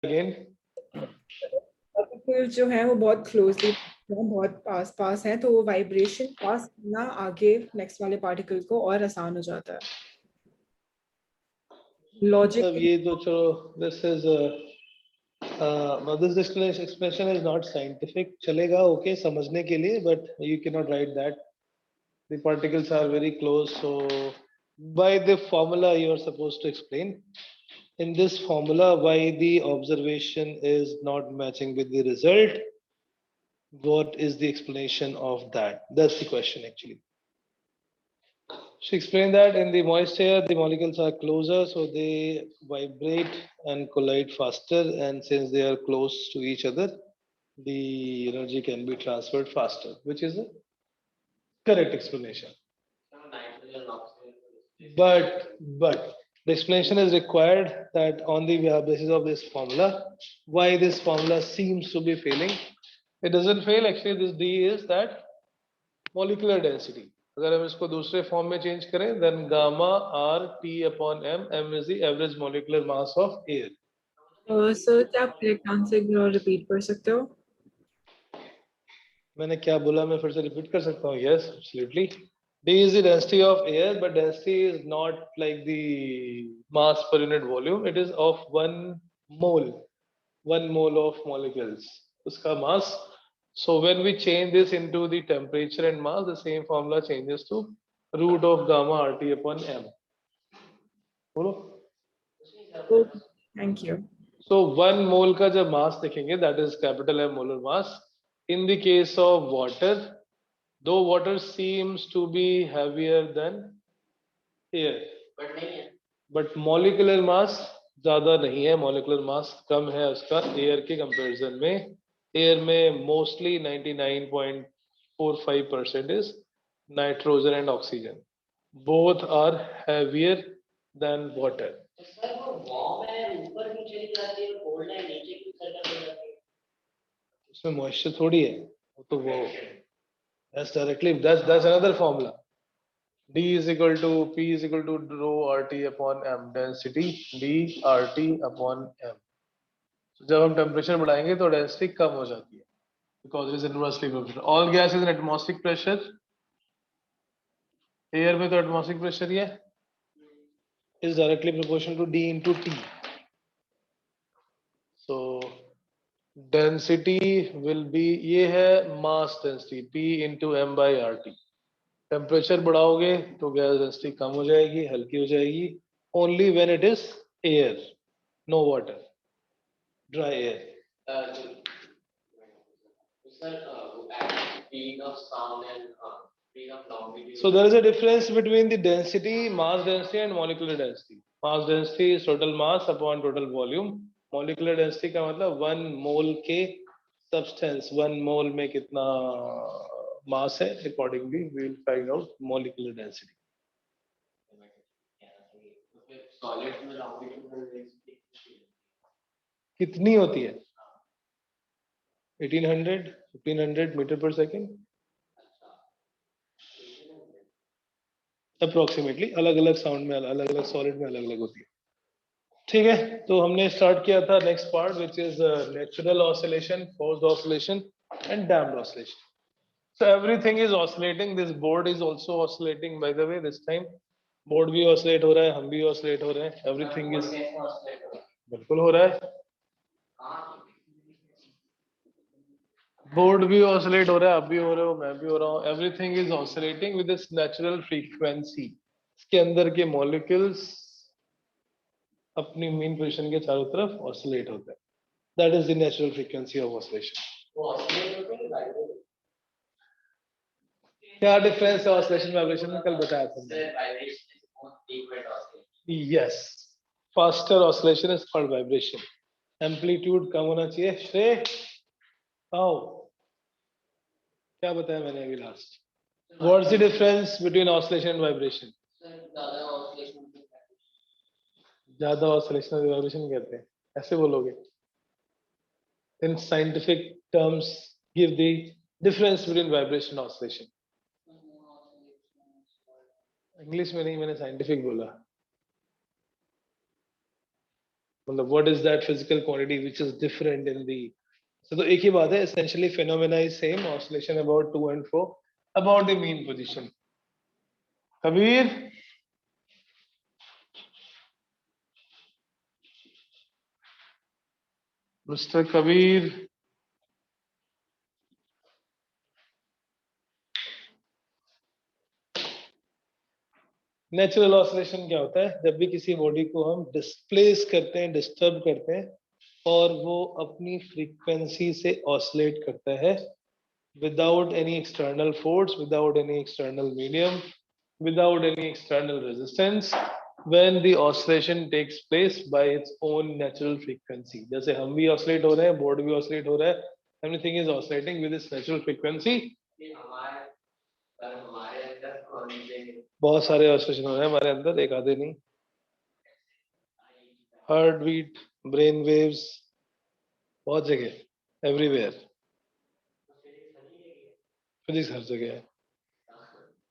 again. Particle जो है वो बहुत क्लोजली, बहुत पास पास है, तो वो वाइब्रेशन पास करना आगे नेक्स्ट वाले पार्टिकल को और आसान हो जाता है। लॉजिक अब ये तो चलो, this is this explanation is not scientific. चलेगा okay समझने के लिए, but you cannot write that. The particles are very close, so by the formula you are supposed to explain. In this formula, why the observation is not matching with the result? What is the explanation of that? That's the question actually. She explained that in the moist air, the molecules are closer, so they vibrate and collide faster. And since they are close to each other, the energy can be transferred faster, which is a correct explanation. But the explanation is required that on the basis of this formula, why this formula seems to be failing. It doesn't fail actually. This D is that molecular density. अगर हम इसको दूसरे form में change करें, then gamma R T upon M, M is the average molecular mass of air. Sir क्या आप correct answer repeat कर सकते हो? मैंने क्या बोला, मैं फिर से रिपीट कर सकता हूँ? Yes, absolutely. D is the density of air, but density is not like the mass per unit volume. It is of 1 mole of molecules. उसका mass. So when we change this into the temperature and mass, the same formula changes to root of gamma RT upon M. बोलो. Thank you. So 1 mole का जब mass देखेंगे, that is capital M molar mass. In the case of water, though water seems to be heavier than air, but molecular mass ज़्यादा नहीं है, molecular mass कम है उसका air के comparison में. Air में mostly 99.45% is nitrogen and oxygen. Both are heavier than water. उसमें moisture थोड़ी है, तो वो that's another formula. D is equal to P is equal to rho RT upon M, density D RT upon M. So जब हम temperature बढ़ाएंगे तो density कम हो जाती है, because it is inversely proportional. All gas is in atmospheric pressure. Air में तो atmospheric pressure ही है, is directly proportional to D into T. So density will be, ये है mass density P into M by RT. Temperature बढ़ाओगे तो gas density कम हो जाएगी, हल्की हो जाएगी. Only when it is air, no water, dry air. So there is a difference between the density, mass density and molecular density. Mass density is total mass upon total volume. Molecular density का मतलब 1 मोल के substance, 1 मोल में कितना mass है, accordingly we will find out molecular density. कितनी होती है? 1800, 1500 metre पर सेकेंड अप्रोक्सीमेटली. अलग अलग साउंड में, अलग अलग सॉलिड में अलग अलग होती है. ठीक है, तो हमने स्टार्ट किया था next part, which is natural oscillation, forced oscillation and damped oscillation. So everything is oscillating. This board is also oscillating, by the way. This time board भी oscillate हो रहा है, हम भी oscillate हो रहे हैं. Everything is बिल्कुल हो रहा है. बोर्ड भी oscillate हो रहा है, आप भी हो रहे हो, मैं भी हो रहा हूँ. Everything is oscillating with its natural frequency. इसके अंदर के molecules अपनी mean position के चारों तरफ oscillate होते हैं. That is the natural frequency of oscillation. क्या डिफरेंस है ऑसिलेशन वाइब्रेशन में? कल बताया तुमने. Yes, faster oscillation is called vibration. Amplitude कम होना चाहिए. श्रेय आओ, क्या बताया मैंने अभी last? What is the difference between oscillation and vibration? ज्यादा ऑसिलेशन और वाइब्रेशन कहते हैं, ऐसे बोलोगे. In scientific terms give the difference between vibration और ऑसिलेशन. इंग्लिश में नहीं, मैंने साइंटिफिक बोला. मतलब what is that physical quantity which is different in the, so तो एक ही बात है, essentially phenomena is same, oscillation about to and fro about the mean position. Kabir, Mr. Kabir. Natural oscillation क्या होता है? जब भी किसी बॉडी को हम डिस्प्लेस करते हैं, डिस्टर्ब करते हैं और वो अपनी फ्रीक्वेंसी से ऑसिलेट करता है without any external force, without any external medium, without any external resistance, when the oscillation takes place by its own natural frequency. जैसे हम भी ऑसिलेट हो रहे हैं, बोर्ड भी ऑसिलेट हो रहा है, everything is oscillating with its natural frequency. बहुत सारे ऑसिलेशन हो रहे हैं हमारे अंदर, एक आधे नहीं. हार्ट बीट, ब्रेन वेव्स, बहुत जगह, एवरीवेयर. फिजिक्स हर जगह है.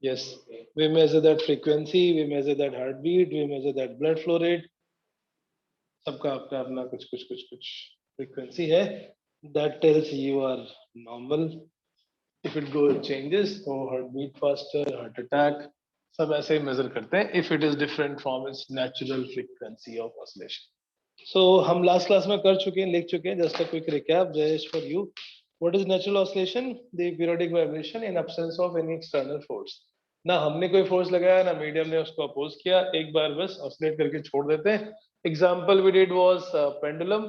Yes, we measure that frequency, we measure that heartbeat, we measure that blood flow rate. सबका अपना अपना कुछ frequency है. That tells you are normal. If it goes changes, तो heartbeat faster, heart attack, सब ऐसे measure करते हैं. If it is different from its natural frequency of oscillation. So हम last class में कर चुके हैं, लिख चुके हैं. Just a quick recap, Jayesh, for you. What is natural oscillation? The periodic vibration in absence of any external force. ना हमने कोई फोर्स लगाया, ना मीडियम ने उसको अपोज किया, एक बार बस ऑसिलेट करके छोड़ देते हैं. Example we did was pendulum.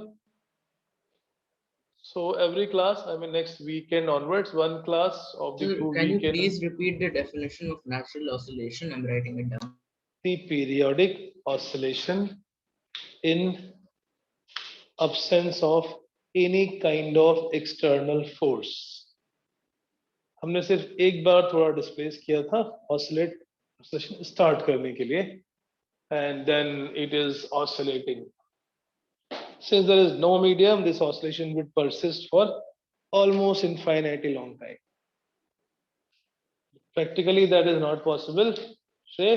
So every class, I mean next weekend onwards, one class of the two Can you weekend. please repeat the definition of natural oscillation? I'm writing it down. The periodic oscillation in absence of any kind of external force. हमने सिर्फ एक बार थोड़ा displace किया था oscillation start करने के लिए, and then it is oscillating. Since there is no medium, this oscillation would persist for almost infinitely long time. Practically that is not possible. Say,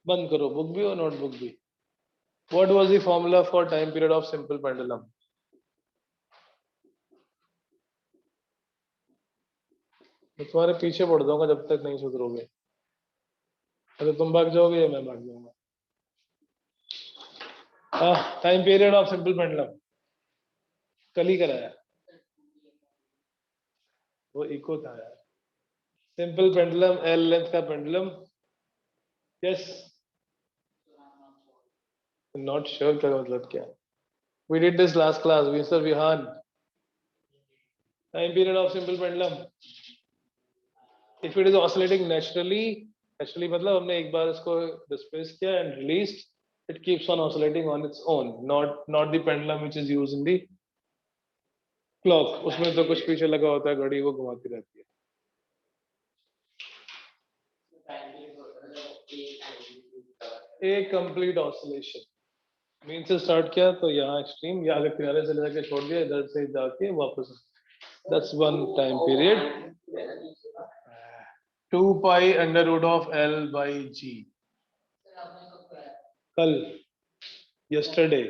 बंद करो book भी और notebook भी. What was the formula for time period of simple pendulum? मैं तुम्हारे पीछे पड़ जाऊंगा जब तक नहीं सुधरोगे. अगर तुम भाग जाओगे या मैं भाग जाऊंगा. Time period of simple pendulum कल ही कराया, वो इको था यार. सिंपल पेंडुलम, एल लेंथ का पेंडुलम. यस, नॉट श्योर का मतलब क्या है? We did this last class, mister Vihaan. Time period of simple pendulum, if it is oscillating naturally मतलब हमने एक बार इसको डिस्प्लेस किया and released, it keeps on oscillating on its own, not the pendulum which is used in the clock. उसमें तो कुछ पीछे लगा होता है घड़ी, वो घुमाती रहती है. A complete oscillation मीन से स्टार्ट किया तो यहाँ एक्सट्रीम, यहाँ के किनारे से लेकर छोड़ दिया, इधर से जाके वापस. That's one time period. 2 pi under root of L by G. कल, yesterday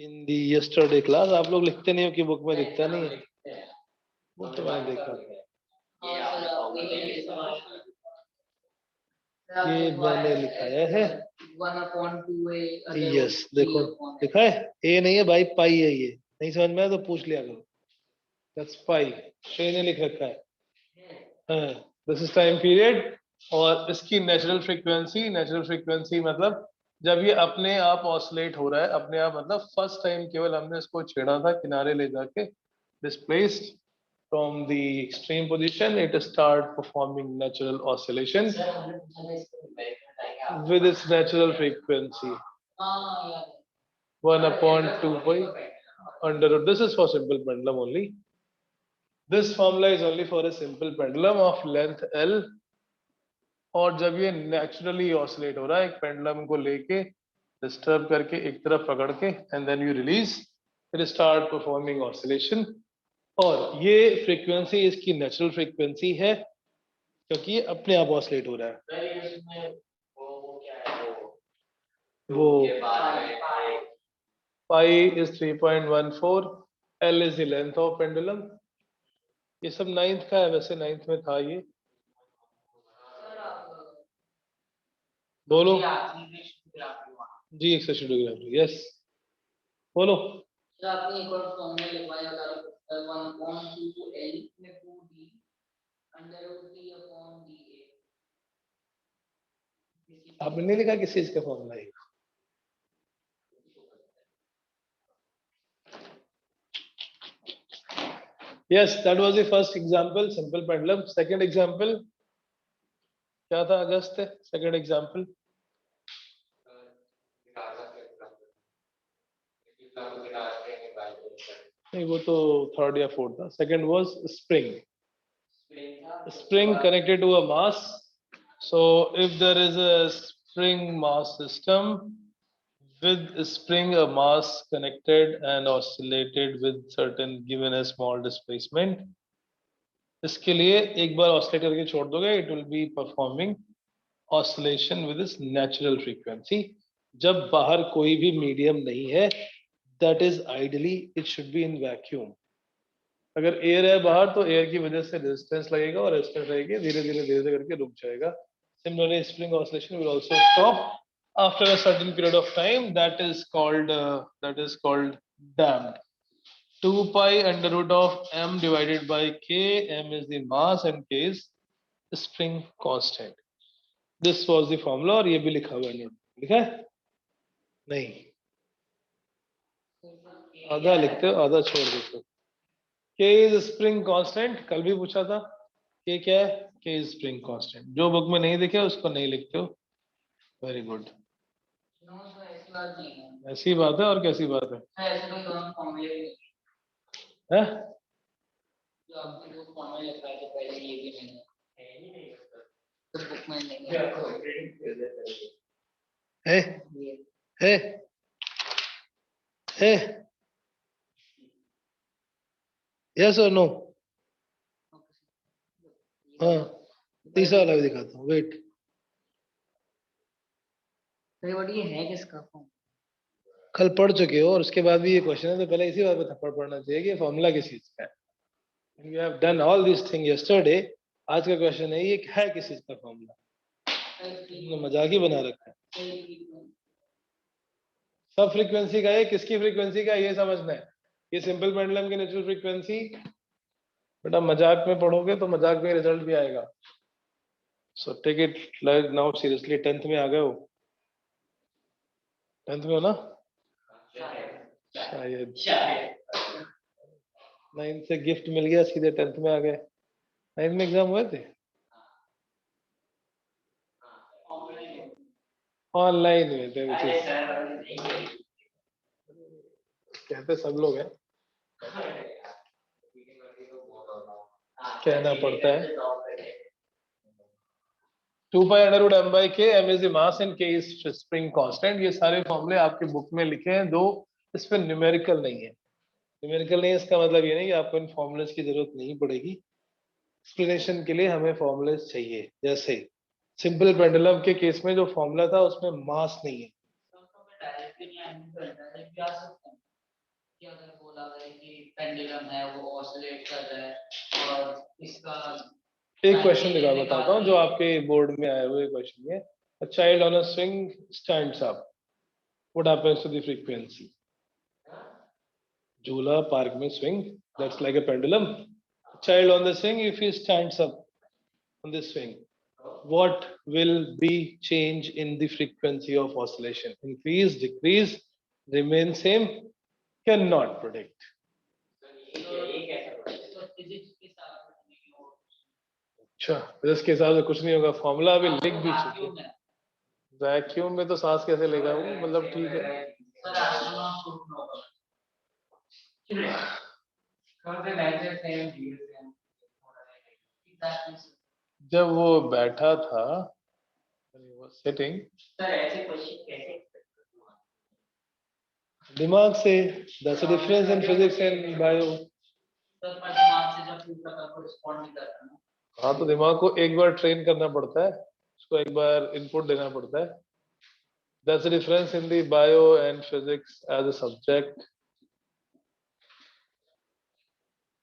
in the yesterday class. आप लोग लिखते नहीं हो कि बुक में दिखता नहीं है, वो तो मैंने देखा. ये मैंने लिखाया है 1/2a. यस, देखो लिखा है, ए नहीं है भाई, पाई है. ये नहीं समझ में आया तो पूछ लिया करो. दैट्स पाई, शे ने लिख रखा है. हाँ, दिस इज टाइम पीरियड. और इसकी नेचुरल फ्रीक्वेंसी मतलब जब ये अपने आप ऑसिलेट हो रहा है, अपने आप मतलब फर्स्ट टाइम केवल हमने इसको छेड़ा था किनारे ले जाके, displaced from the extreme position, it start performing natural oscillation with its natural frequency 1/2 pi under root. This is for simple pendulum only. This formula is only for a simple pendulum of length L. और जब ये naturally oscillate हो रहा है, एक pendulum को लेके disturb करके एक तरफ पकड़ के, and then you release, it start performing oscillation. और ये फ्रीक्वेंसी इसकी नेचुरल फ्रीक्वेंसी है क्योंकि ये अपने आप ऑसिलेट हो रहा है. वो pi is 3.14, L is the length of pendulum. ये सब 9th का है, वैसे 9th में था ये। बोलो जी, एक्सेसिडोग्राफी, यस बोलो। आपने एक और फॉर्मूला लिखवाया था 1/2L में 2D √D अपॉन DA। आपने नहीं लिखा किस चीज का फॉर्मूला है? Yes, that was the first example, simple pendulum. Second example क्या था अगस्त? Second example नहीं, वो तो थर्ड या फोर्थ था। Second was spring. Spring connected to a mass. So if there is a spring mass system with a spring, a mass connected and oscillated with certain given a small displacement, इसके लिए एक बार oscillate करके छोड़ दोगे, it will be performing oscillation with its natural frequency. जब बाहर कोई भी मीडियम नहीं है, that is ideally it should be in vacuum. अगर एयर है बाहर तो एयर की वजह से रेजिस्टेंस लगेगा और रेजिस्टेंस लगेगी, धीरे धीरे करके रुक जाएगा। Similarly spring oscillation will also stop after a certain period of time, that is called damped. 2 pi under root of m divided by k, m is the mass and k is spring constant. This was the formula और ये भी लिखा हुआ है, लिखा है नहीं? आधा लिखते हो, आधा छोड़ देते हो। k is spring constant, कल भी पूछा था k क्या है? k is spring constant। जो बुक में नहीं दिखे उसको नहीं लिखते हो। Very good. ऐसी बात है और कैसी बात है? हैं? जो आपने जो फॉर्मूला लिखा है पहले ये भी नहीं है तो बुक में नहीं है। है यस और नो? हाँ, तीसरा वाला भी दिखाता हूँ, वेट। बट ये है किसका फॉर्म? कल पढ़ चुके हो और उसके बाद भी ये क्वेश्चन है, तो पहले इसी बात पे थप्पड़ पड़ना चाहिए कि फॉर्मूला किस चीज का है। You have done all these things yesterday. आज का क्वेश्चन है ये है किस चीज का फॉर्मूला? तुमने मजाक ही बना रखा है। सब फ्रीक्वेंसी का है, किसकी फ्रीक्वेंसी का ये समझना है। ये सिंपल पेंडुलम की नेचुरल फ्रीक्वेंसी। बेटा मजाक में पढ़ोगे तो मजाक में रिजल्ट भी आएगा। So take it now seriously. 10th में आ गए हो? 10th में हो ना? शायद 9th से गिफ्ट मिल गया, सीधे 10th में आ गए। 9th में एग्जाम हुए थे? ऑनलाइन हुए थे, कहते सब लोग हैं, कहना पड़ता है। 2 pi under root m by k, m is the mass and k is spring constant। ये सारे फॉर्मूले आपके बुक में लिखे हैं, दो इसमें न्यूमेरिकल नहीं है। न्यूमेरिकल नहीं है इसका मतलब ये नहीं कि आपको इन फॉर्मूलेस की जरूरत नहीं पड़ेगी। एक्सप्लेनेशन के लिए हमें फॉर्मूलेस चाहिए। जैसे सिंपल पेंडुलम के केस में जो फॉर्मूला था उसमें मास नहीं है। अगर बोला है कि पेंडुलम है वो ऑसिलेट कर रहा है और इसका एक क्वेश्चन दिखा बताता हूँ जो आपके बोर्ड में आए हुए क्वेश्चन है। A child on a swing stands up. What happens to the frequency? झूला पार्क में swing, that's like a pendulum. A child on the swing, if he stands up on the swing, what will be change in the frequency of oscillation? Increase, decrease, remain same? Cannot predict. अच्छा, इसके हिसाब से कुछ नहीं होगा। Formula अभी लिख भी चुके। वैक्यूम में तो सांस कैसे लेगा वो? मतलब ठीक है। जब वो बैठा था, सिटिंग, दिमाग से, that's the difference in physics and bio. हाँ, तो दिमाग को एक बार ट्रेन करना पड़ता है, उसको एक बार इनपुट देना पड़ता है। That's the difference in the bio and physics as a subject.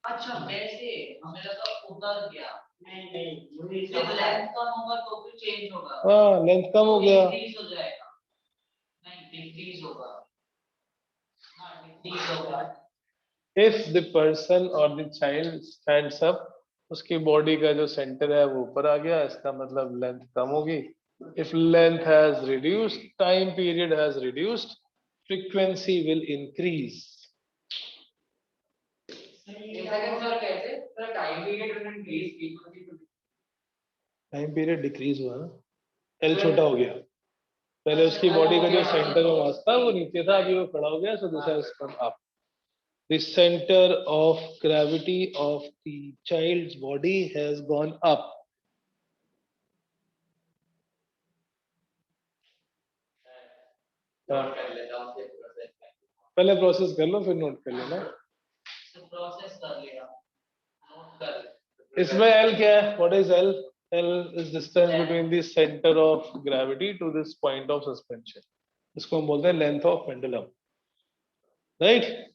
अच्छा वैसे हमें लगा उतर गया नहीं मुझे जब लेंथ कम होगा तो भी चेंज होगा हाँ, लेंथ कम हो गया. डिक्रीज हो जाएगा नहीं डिक्रीज होगा हाँ डिक्रीज होगा If the person or the child stands up, उसकी बॉडी का जो सेंटर है वो ऊपर आ गया, इसका मतलब लेंथ कम होगी. If length has reduced, time period has reduced, frequency will increase. Second sir कैसे सर टाइम पीरियड में इंक्रीज फ्रीक्वेंसी तो टाइम पीरियड डिक्रीज हुआ ना, एल छोटा हो गया. पहले उसकी बॉडी का जो सेंटर में मास था वो नीचे था, अभी वो खड़ा हो गया, so this has come up. The center of gravity of the child's body has gone up. Note कर लेता हूँ फिर प्रोसेस पहले प्रोसेस कर लो फिर नोट कर लेना. प्रोसेस कर लिया नोट कर लिया इसमें L क्या है? What is L? L is distance between the center of gravity to this point of suspension. इसको हम बोलते हैं लेंथ ऑफ पेंडुलम, राइट?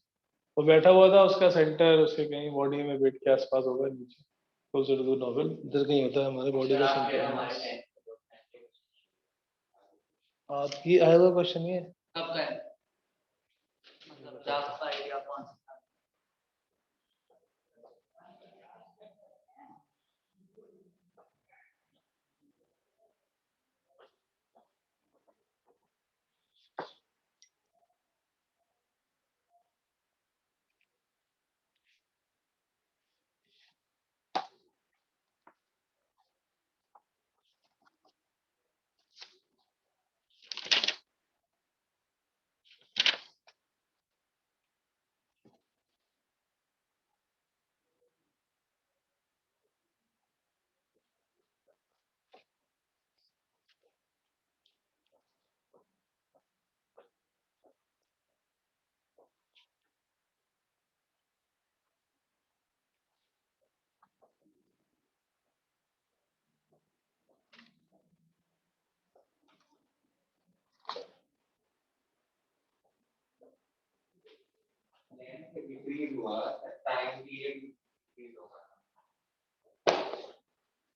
वो बैठा हुआ था, उसका सेंटर उसके कहीं बॉडी में वेट के आसपास होगा, नीचे क्लोजर टू द नोवेल, इधर कहीं होता है हमारे बॉडी का सेंटर. आपकी आया हुआ क्वेश्चन ये कब का है मतलब आपका आइडिया कौन सा डिक्रीज हुआ टाइम पीरियड डिक्रीज होगा.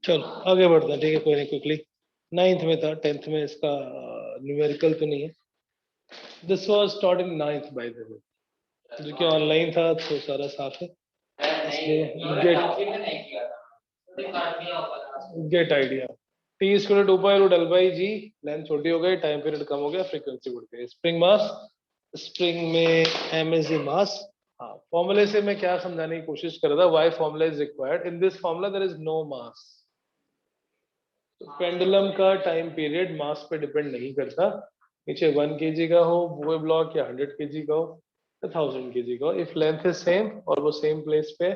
चलो आगे बढ़ते हैं, ठीक है, कोई नहीं, क्विकली. 9th में था, 10th में इसका न्यूमेरिकल तो नहीं है. This was taught in 9th by the way, जो कि ऑनलाइन था तो सारा साफ है. Get idea. T equal to 2 pi root L by G, length छोटी हो गई, टाइम पीरियड कम हो गया, फ्रीक्वेंसी बढ़ गई. स्प्रिंग मास, स्प्रिंग में m इज द मास. हाँ, फॉर्मूले से मैं क्या समझाने की कोशिश कर रहा था, why formula is required. In this formula there is no mass. Pendulum का टाइम पीरियड मास पे डिपेंड नहीं करता. नीचे 1 kg का हो वो ब्लॉक या 100 kg का हो या 1000 kg का हो, इफ लेंथ इज सेम और वो सेम प्लेस पे,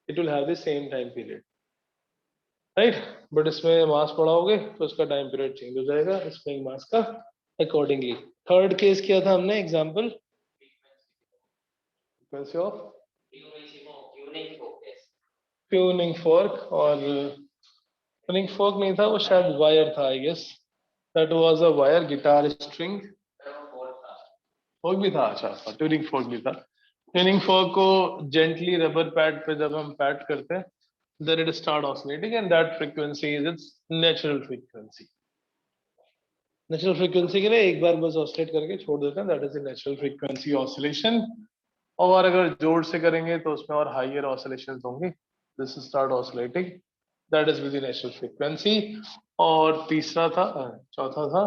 it will have the same time period, right? But इसमें मास बढ़ाओगे तो उसका टाइम पीरियड चेंज हो जाएगा स्प्रिंग मास का अकॉर्डिंगली. थर्ड केस किया था हमने example frequency of tuning fork, और ट्यूनिंग फोर्क नहीं था वो, शायद वायर था, I guess that was a wire, guitar string fork भी था. अच्छा, ट्यूनिंग फोर्क भी था. ट्यूनिंग फोर्क को जेंटली रबर पैड पे जब हम पैड करते हैं, then it start oscillating and that frequency is its natural frequency. Natural frequency के लिए एक बार बस oscillate करके छोड़ देते हैं, that is the natural frequency oscillation. और अगर जोर से करेंगे तो उसमें और higher oscillations होंगी. This will start oscillating, that is with the natural frequency. और तीसरा था, चौथा था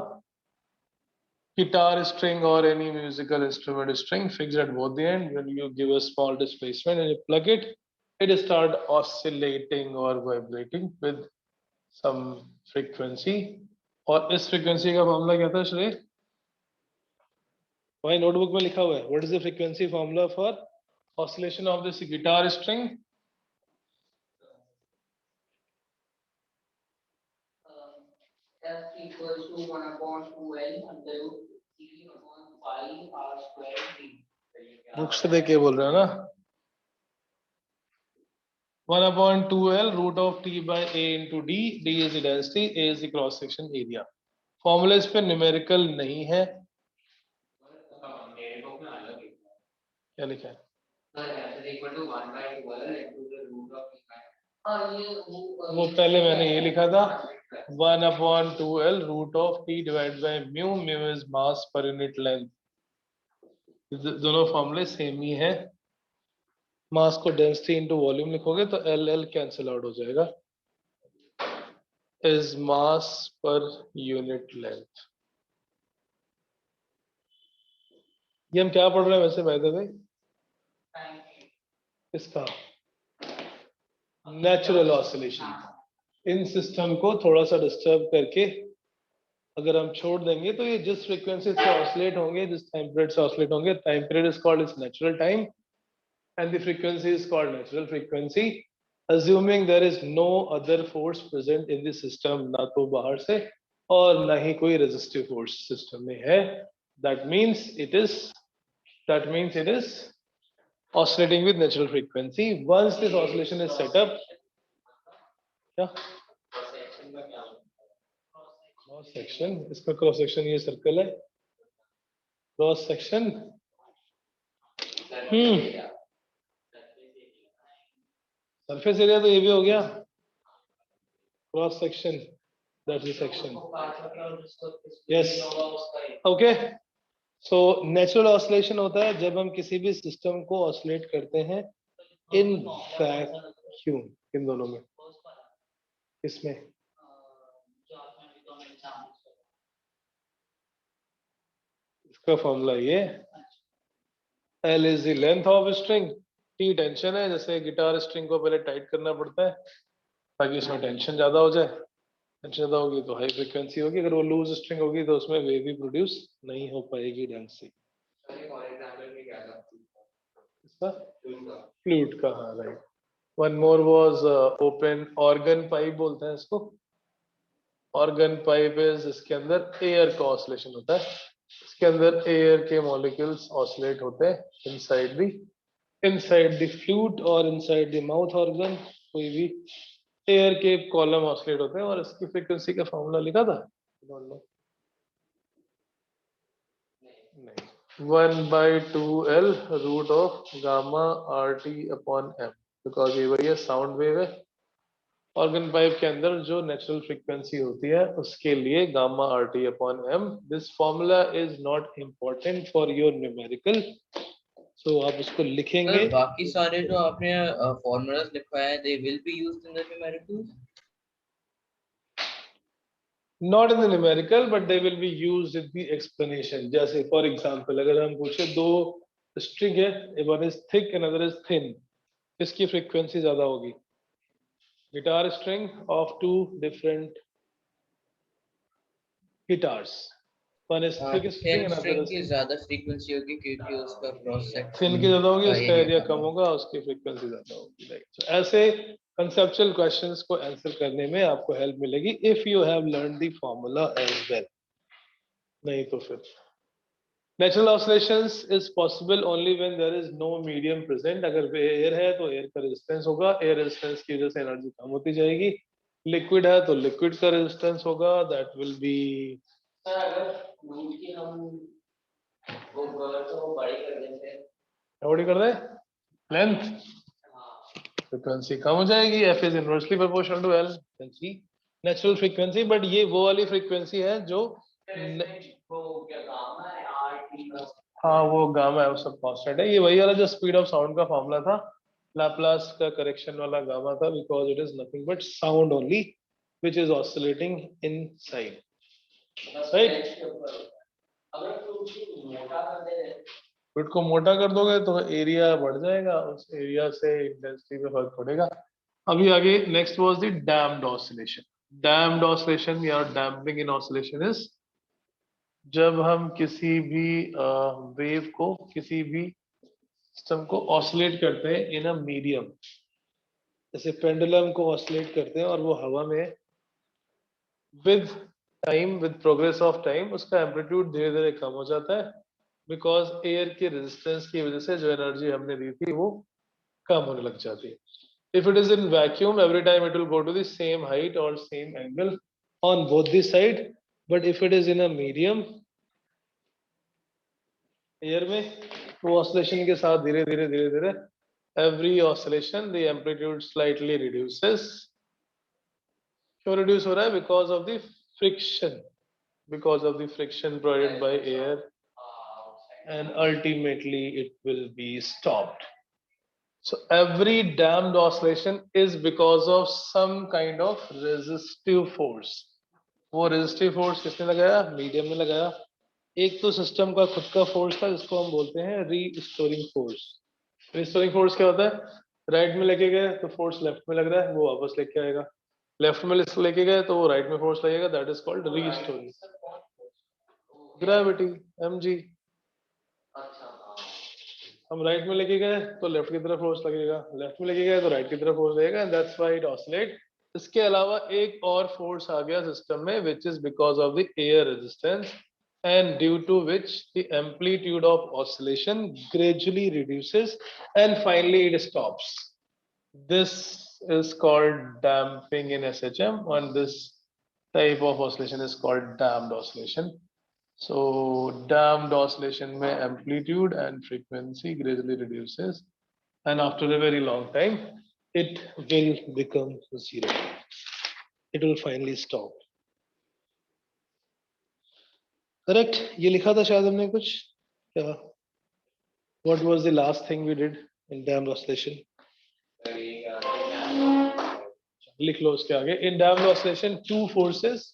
guitar string or any musical instrument string fixed at both the end. When you give a small displacement and you plug it, it start oscillating or vibrating with some frequency. और इस frequency का formula क्या था श्रेय? वही notebook में लिखा हुआ है. What is the frequency formula for oscillation of this guitar string? F equals to 1/2L under root C upon pi r square d. Book से देख के बोल रहे हो ना? 1/2L root of T by A into D. D is the density, A is the cross section area. Formulas पे numerical नहीं है, मेरे को में अलग लिखा है। क्या लिखा है? Sir f is equal to 1 by 12 into the root of e. हाँ ये वो पहले मैंने ये लिखा था 1/2L root of T divide by mu, mu is mass per unit length. दोनों फॉर्मूले सेम ही है। मास को डेंसिटी इनटू वॉल्यूम लिखोगे तो एल एल कैंसिल आउट हो जाएगा, is mass per unit length. ये हम क्या पढ़ रहे हैं वैसे बाय द वे? इसका नेचुरल ऑसिलेशन। इन सिस्टम को थोड़ा सा डिस्टर्ब करके अगर हम छोड़ देंगे तो ये जिस फ्रीक्वेंसी से ऑसिलेट होंगे, जिस टाइम पीरियड से ऑसिलेट होंगे, time period is called is natural time and the frequency is called natural frequency, assuming there is no other force present in the system, ना तो बाहर से और ना ही कोई resistive force system में है। that means it is oscillating with natural frequency. Once this oscillation is set up, क्या क्रॉस सेक्शन, इसका क्रॉस सेक्शन ये सर्कल है, क्रॉस सेक्शन सरफेस एरिया तो ये भी हो गया, cross section that's the section. Yes, okay. So natural oscillation होता है जब हम किसी भी सिस्टम को ऑसिलेट करते हैं इन वैक्यूम। इन दोनों में, इसमें इसका फॉर्मूला ये, L is the length of string, T tension है, जैसे गिटार स्ट्रिंग को पहले टाइट करना पड़ता है ताकि उसमें टेंशन ज्यादा हो जाए। टेंशन ज्यादा होगी तो हाई फ्रीक्वेंसी होगी, अगर वो लूज स्ट्रिंग होगी तो उसमें वेव भी प्रोड्यूस नहीं हो पाएगी ढंग से। इसका फ्लूट का, हाँ right. One more was open organ pipe बोलते हैं इसको। ऑर्गन पाइप इज, इसके अंदर एयर का ऑसिलेशन होता है, इसके अंदर एयर के मॉलिक्यूल्स ऑसिलेट होते हैं इनसाइड द फ्लूट और इनसाइड द माउथ ऑर्गन, कोई भी एयर के कॉलम ऑसिलेट होते हैं। और इसकी फ्रीक्वेंसी का फॉर्मूला लिखा था? नहीं, 1/2L root of gamma RT upon M, because ये वही है, साउंड वेव है। ऑर्गन पाइप के अंदर जो नेचुरल फ्रीक्वेंसी होती है उसके लिए gamma RT upon M। This formula is not important for your numerical, so आप उसको लिखेंगे। सर बाकी सारे जो आपने फॉर्मूलास लिखवाए हैं, they will be used in the numericals? Not in the numerical, but they will be used in the explanation. जैसे for example, अगर हम पूछे दो स्ट्रिंग है, one is thick and another is thin, किसकी फ्रीक्वेंसी ज्यादा होगी? Guitar string of two different guitars, one is thick string and another is की ज्यादा फ्रीक्वेंसी होगी क्योंकि उसका क्रॉस सेक्शन thin की ज्यादा होगी, उसका एरिया कम होगा, उसकी फ्रीक्वेंसी ज्यादा होगी, राइट। So ऐसे कंसेप्चुअल क्वेश्चंस को आंसर करने में आपको हेल्प मिलेगी if you have learn the formula as well. नहीं तो फिर natural oscillations is possible only when there is no medium present. अगर एयर है तो एयर का रेजिस्टेंस होगा, एयर रेजिस्टेंस की वजह से एनर्जी कम होती जाएगी। लिक्विड है तो लिक्विड का रेजिस्टेंस होगा, दैट विल बी। सर अगर फ्लूट की हम वो तो बड़ी कर देते हैं, बड़ी कर दे लेंथ, फ्रीक्वेंसी कम हो जाएगी। F is inversely proportional to L, can see natural frequency. But ये वो वाली फ्रीक्वेंसी है जो वो क्या गामा है RT, हाँ वो गामा है, वो सब कांस्टेंट है। ये वही वाला जो स्पीड ऑफ साउंड का फॉर्मूला था, लाप्लास का करेक्शन वाला गामा था, because it is nothing but sound only which is oscillating inside, right. अगर फ्लूट को मोटा कर दे, फ्लूट को मोटा कर दोगे तो एरिया बढ़ जाएगा, उस एरिया से इंटेंसिटी पे फर्क पड़ेगा। अभी आगे next was the damped oscillation. Damped oscillation या डैम्पिंग इन ऑसिलेशन इज जब हम किसी भी वेव को, किसी भी सिस्टम को ऑसिलेट करते हैं इन अ मीडियम, जैसे पेंडुलम को ऑसिलेट करते हैं और वो हवा में with time, with progress of time उसका एम्पलीट्यूड धीरे धीरे कम हो जाता है, बिकॉज एयर के रेजिस्टेंस की वजह से जो एनर्जी हमने दी थी वो कम होने लग जाती है। If it is in vacuum, every time it will go to the same height or same angle on both the side, but if it is in a medium air में तो ऑसिलेशन के साथ धीरे धीरे धीरे धीरे every oscillation the amplitude slightly reduces. क्यों reduce हो रहा है? because of the friction provided by air, and ultimately it will be stopped. So every damped oscillation is because of some kind of resistive force. वो resistive force किसने लगाया? Medium ने लगाया. एक तो सिस्टम का खुद का फोर्स था जिसको हम बोलते हैं रीस्टोरिंग फोर्स. रीस्टोरिंग फोर्स क्या होता है? राइट में लेके गए तो फोर्स लेफ्ट में लग रहा है, वो वापस लेके आएगा. लेफ्ट में लेके गए तो वो राइट में फोर्स लगेगा, that is called restoring. Gravity, mg. अच्छा हाँ हम राइट में लेके गए तो लेफ्ट की तरफ फोर्स लगेगा, लेफ्ट में लेके गए तो राइट की तरफ फोर्स लगेगा, and that's why it oscillate. इसके अलावा एक और फोर्स आ गया सिस्टम में which is because of the air resistance, and due to which the amplitude of oscillation gradually reduces and finally it stops. This is called damping in SHM, and this type of oscillation is called damped oscillation. So damped oscillation में amplitude and frequency gradually reduces, and after a very long time it will become zero. It will finally stop. Correct. ये लिखा था शायद हमने कुछ क्या? What was the last thing we did in damped oscillation? लिख लो उसके आगे. In damped oscillation, two forces,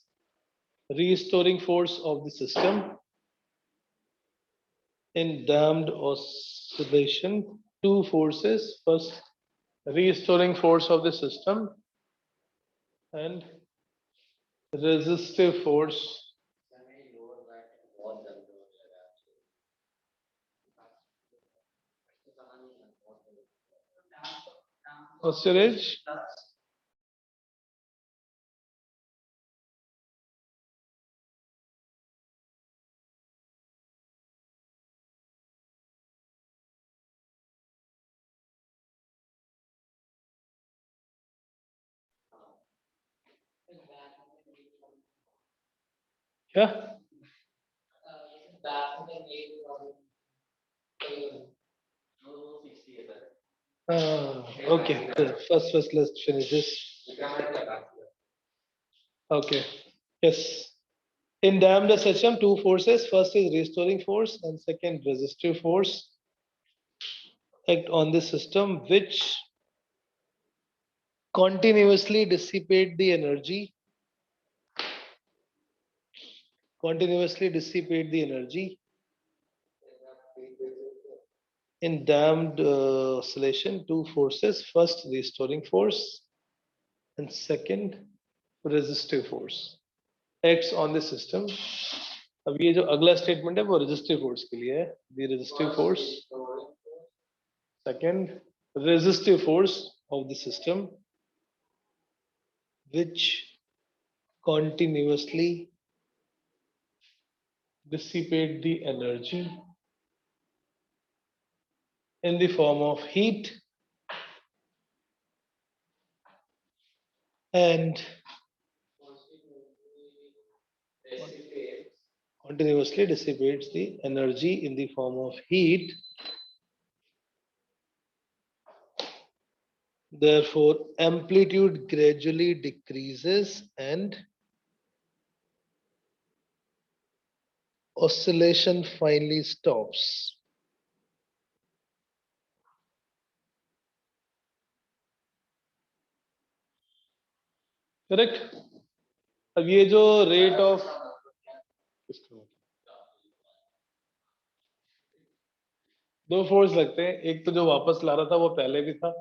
restoring force of the system. In damped oscillation, two forces. First, restoring force of the system and resistive force. What's your age? क्या? Okay. First, let's finish this. Okay. Yes. In damped system, two forces. First is restoring force, and second resistive force act on the system, which continuously dissipate the energy. Continuously dissipate the energy. In damped oscillation, two forces. First, restoring force, and second, resistive force acts on the system. अब ये जो अगला statement है वो resistive force के लिए है. The resistive force, second resistive force of the system which continuously dissipate the energy in the form of heat and continuously dissipates the energy in the form of heat. Therefore, amplitude gradually decreases and oscillation finally stops. Correct? अब ये जो rate of दो force लगते हैं. एक तो जो वापस ला रहा था वो पहले भी था.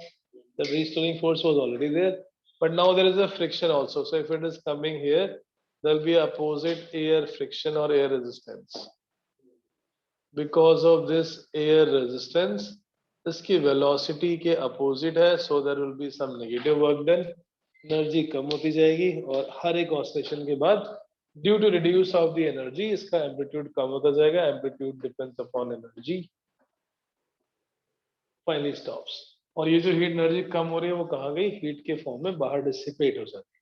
The restoring force was already there, but now there is a friction also. So if it is coming here, there will be opposite air friction or air resistance. Because of this air resistance, इसकी velocity के opposite है, so there will be some negative work done. Energy कम होती जाएगी और हर एक oscillation के बाद due to reduce of the energy इसका amplitude कम होता जाएगा. Amplitude depends upon energy. Finally stops. और ये जो हीट एनर्जी कम हो रही है वो कहाँ गई? हीट के फॉर्म में बाहर डिसिपेट हो जाती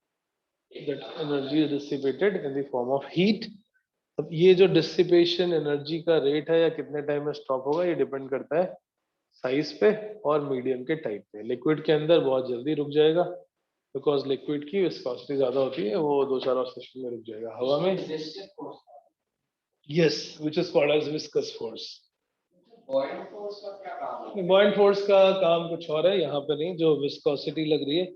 है. that energy is dissipated in the form of heat. अब ये जो डिसिपेशन एनर्जी का रेट है या कितने टाइम में स्टॉप होगा, ये डिपेंड करता है साइज पे और मीडियम के टाइप पे। लिक्विड के अंदर बहुत जल्दी रुक जाएगा बिकॉज लिक्विड की विस्कोसिटी ज्यादा होती है, वो 2-4 सेशन में रुक जाएगा। हवा में yes, which is called as viscous force. buoyant force का क्या काम है? बॉयंट फोर्स का काम कुछ और है, यहाँ पे नहीं। जो विस्कोसिटी लग रही है,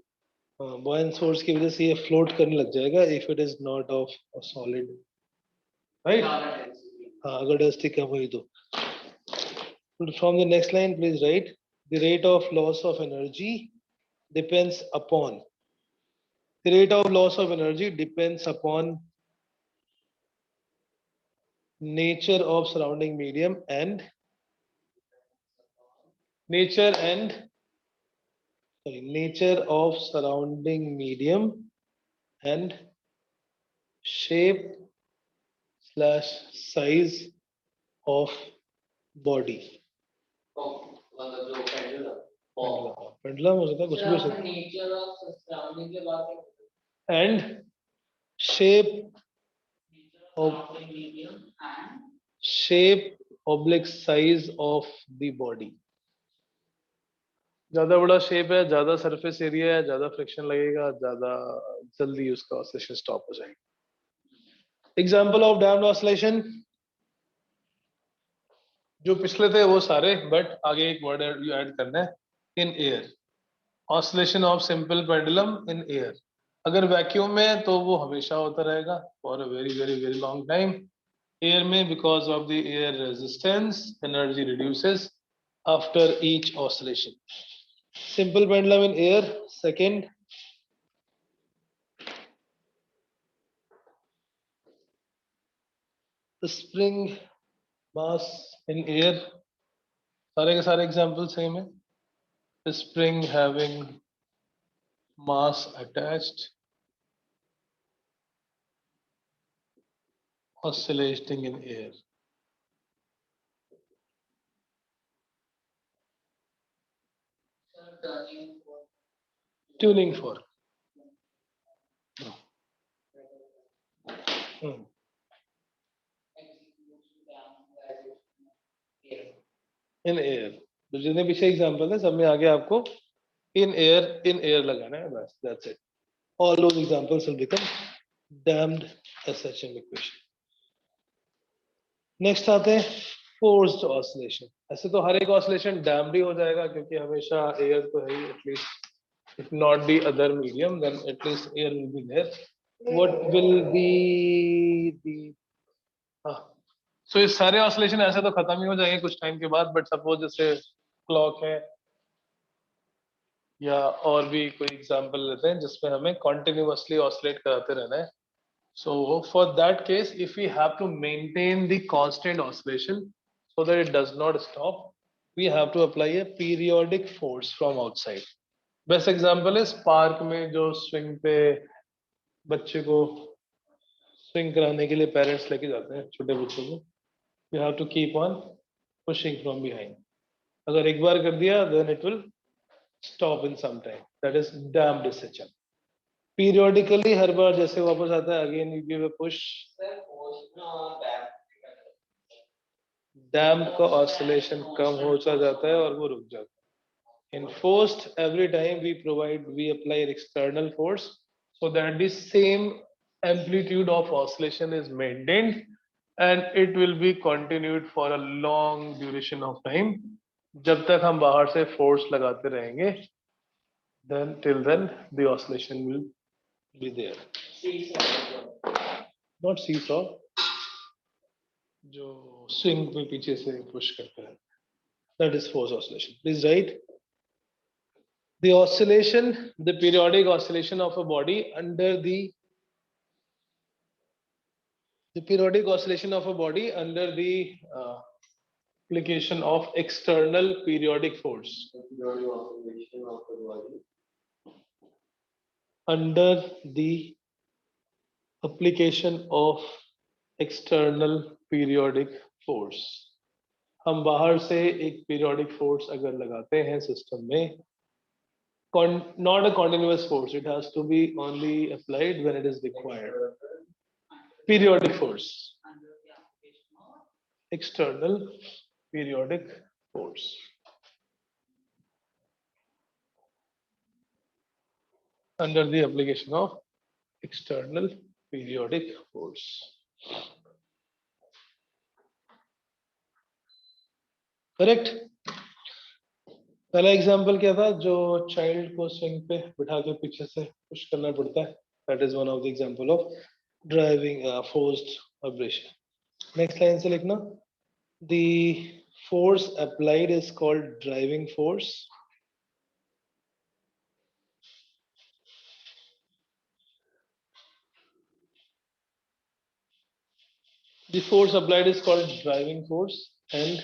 बॉयंट फोर्स की वजह से ये फ्लोट करने लग जाएगा if it is not of a solid, right. ज़्यादा density। हाँ, अगर डेंसिटी कम हुई तो। From the next line, please write the rate of loss of energy depends upon the rate of loss of energy depends upon nature of surrounding medium and nature of surrounding medium and shape slash size of body. तो मतलब जो pendulum, pendulum हो सकता है, कुछ भी हो सकता है। नेचर ऑफ सराउंडिंग के बारे में And shape of medium and shape oblique size of the body. ज्यादा बड़ा शेप है, ज्यादा सरफेस एरिया है, ज्यादा फ्रिक्शन लगेगा, ज्यादा जल्दी उसका ऑसिलेशन स्टॉप हो जाएगा। एग्जांपल ऑफ डैम्ड ऑसिलेशन जो पिछले थे वो सारे, बट आगे एक वर्ड ऐड करना है, in air. Oscillation of simple pendulum in air. अगर वैक्यूम में है तो वो हमेशा होता रहेगा for a very very very long time. Air में because of the air resistance energy reduces after each oscillation. Simple pendulum in air. Second, spring mass in air. सारे के सारे एग्जाम्पल सेम है। Spring having mass attached, oscillating in air. Tuning fork. Hmm. In air. तो जितने पीछे example है सब में आगे आपको in air लगाना है, बस that's it. All those examples will become damned SHM equation. Next आते हैं forced oscillation. ऐसे तो हर एक oscillation damned ही हो जाएगा क्योंकि हमेशा air तो है ही, at least if not the other medium then at least air will be there. What will be the so ये सारे oscillation ऐसे तो खत्म ही हो जाएंगे कुछ टाइम के बाद, बट सपोज जैसे क्लॉक है या और भी कोई एग्जांपल लेते हैं जिसमें हमें कंटिन्यूअसली ऑसिलेट कराते रहना है। So for that case, if we have to maintain the constant oscillation so that it does not stop, we have to apply a periodic force from outside. Best example is park में जो swing पे बच्चे को swing कराने के लिए parents लेके जाते हैं छोटे बच्चों को, you have to keep on pushing from behind. अगर एक बार कर दिया then it will stop in some time. That is damped SHM. Periodically हर बार जैसे वापस आता है again you give a push. डैम्प का ऑसिलेशन कम होता जाता है और वो रुक जाता है। In forced, every time we apply an external force so that the same amplitude of oscillation is maintained and it will be continued for a long duration of time. जब तक हम बाहर से फोर्स लगाते रहेंगे then till then the oscillation will be there. Not seesaw, जो swing में पीछे से पुश करता है, that is force oscillation. Please write the oscillation, the periodic oscillation of a body under the periodic oscillation of a body under the application of external periodic force. Periodic oscillation of the body Under the application of external periodic force. हम बाहर से एक periodic force अगर लगाते हैं system में not a continuous force. It has to be only applied when it is required. Periodic force. under the application of External periodic force. Under the application of external periodic force. Correct. पहला example क्या था, जो child को swing पे बिठा के पीछे से पुश करना पड़ता है. That is one of the example of driving forced vibration. Next line से लिखना, the force applied is called driving force. The force applied is called driving force, and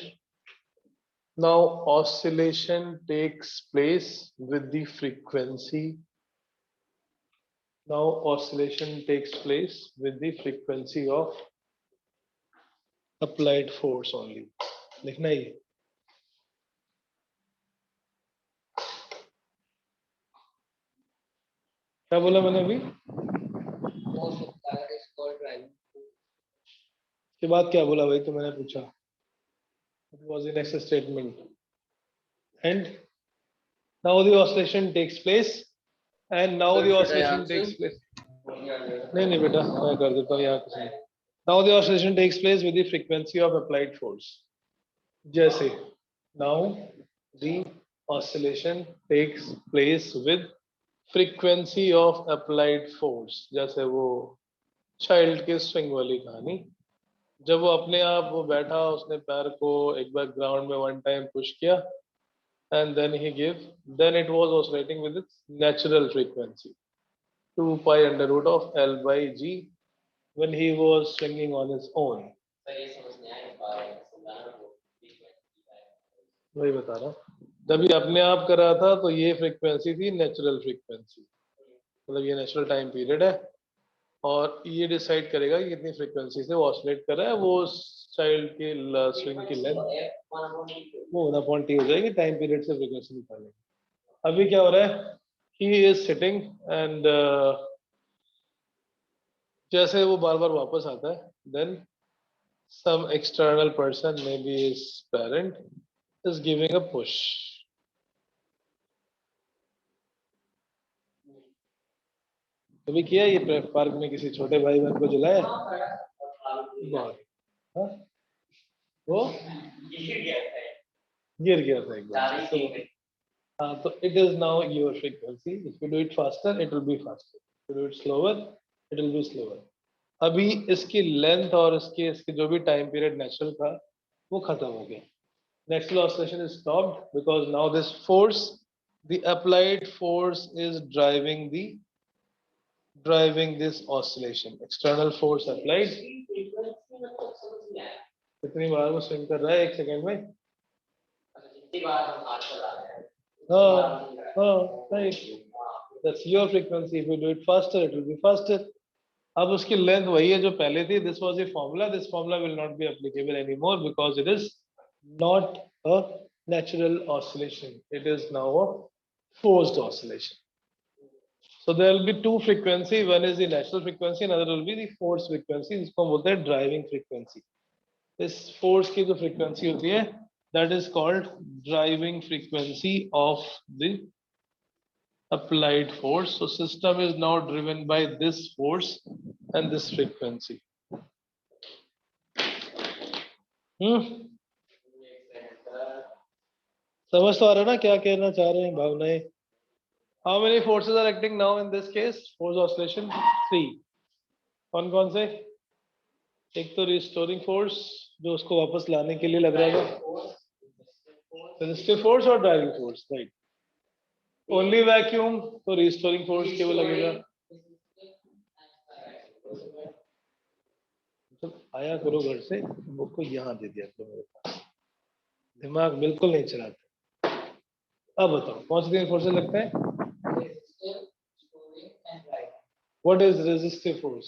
now oscillation takes place with the frequency. Now oscillation takes place with the frequency of applied force only. लिखना ही. क्या बोला मैंने अभी? Force applied is called driving force. के बाद क्या बोला भाई? तो मैंने पूछा. It was the next statement. And now the oscillation takes place. And now the Should I oscillation answer? takes place. नहीं बेटा, मैं कर देता हूँ यहाँ कुछ नहीं. Now the oscillation takes place with the frequency of applied force. जैसे now the oscillation takes place with frequency of applied force. जैसे वो child के swing वाली कहानी, जब वो अपने आप वो बैठा, उसने पैर को एक बार ग्राउंड में one time push किया, and then it was oscillating with its natural frequency, 2 pi under root of L by G, when he was swinging on his own. वही बता रहा हूँ. जब ये अपने आप कर रहा था तो ये फ्रीक्वेंसी थी नेचुरल फ्रीक्वेंसी. मतलब ये नेचुरल टाइम पीरियड है और ये डिसाइड करेगा कि कितनी फ्रीक्वेंसी से वो ऑसिलेट कर रहा है. वो चाइल्ड के स्विंग की लेंथ वो 1/t हो जाएगी. टाइम पीरियड से फ्रीक्वेंसी निकालेंगे. अभी क्या हो रहा है? ही इज सिटिंग एंड जैसे वो बार बार वापस आता है, then some external person, maybe his parent, is giving a push. कभी किया ये पार्क में किसी छोटे भाई बहन को झुलाया? बहुत. हाँ? वो गिर गया था एक बार. हाँ, तो it is now your frequency. If you do it faster, it will be faster. If you do it slower, it will be slower. अभी इसकी लेंथ और इसके जो भी टाइम पीरियड नेचुरल था वो खत्म हो गया. Natural oscillation is stopped because now this force, the applied force, is driving this oscillation. External force applied. कितनी बार वो स्विंग कर रहा है एक सेकंड में? हाँ, right. That's your frequency. If you do it faster, it will be faster. अब उसकी लेंथ वही है जो पहले थी. This was a formula. This formula will not be applicable anymore because it is not a natural oscillation. It is now a forced oscillation. So there will be two frequency. One is the natural frequency, another will be the forced frequency. इसको हम बोलते हैं driving frequency. इस force की जो frequency होती है, that is called driving frequency of the applied force. So system is now driven by this force and this frequency. समझ तो आ रहा है ना क्या कहना चाह रहे हैं भावनाएं? How many forces are acting now in this case? Force oscillation 3. कौन से? एक तो रिस्टोरिंग फोर्स जो उसको वापस लाने के लिए लग रहा था, रेजिस्टिव फोर्स और driving force. Right. Only vacuum तो रिस्टोरिंग फोर्स केवल लगेगा. तो आया करो घर से, बुक को यहाँ दे दिया करो. मेरे पास दिमाग बिल्कुल नहीं चलाते. अब बताओ कौन से तीन फोर्सेस लगते हैं? What is resistive force?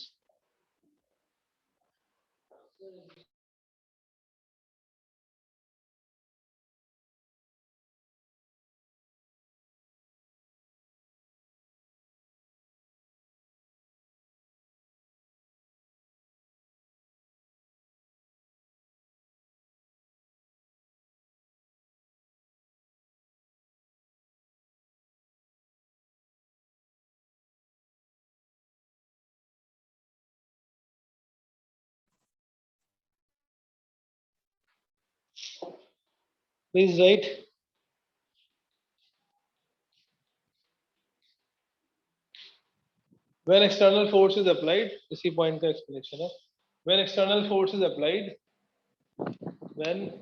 Please write. When external force is applied, इसी point का explanation है. When external force is applied, when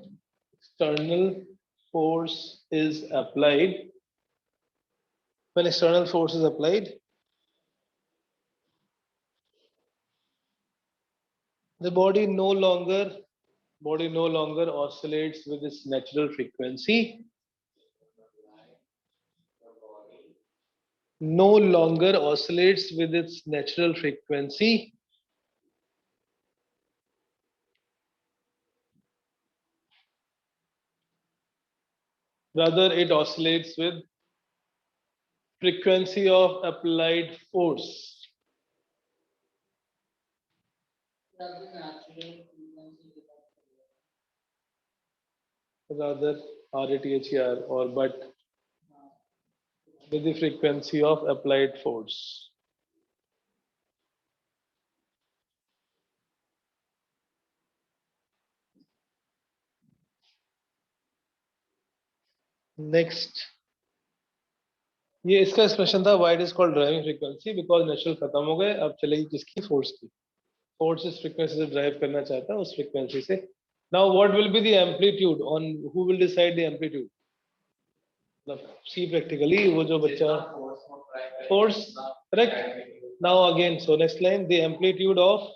external force is applied, when external force is applied, the body no longer oscillates with its natural frequency. No longer oscillates with its natural frequency. Rather, it oscillates with frequency of applied force. Rather, RATHER or but with the frequency of applied force. Next, ये इसका expression था why it is called driving frequency because natural खत्म हो गए अब चलेगी किसकी force की force इस frequency से drive करना चाहता है उस frequency से. Now what will be the amplitude on who will decide the amplitude? See practically वो जो बच्चा force correct. Now again so next line the amplitude of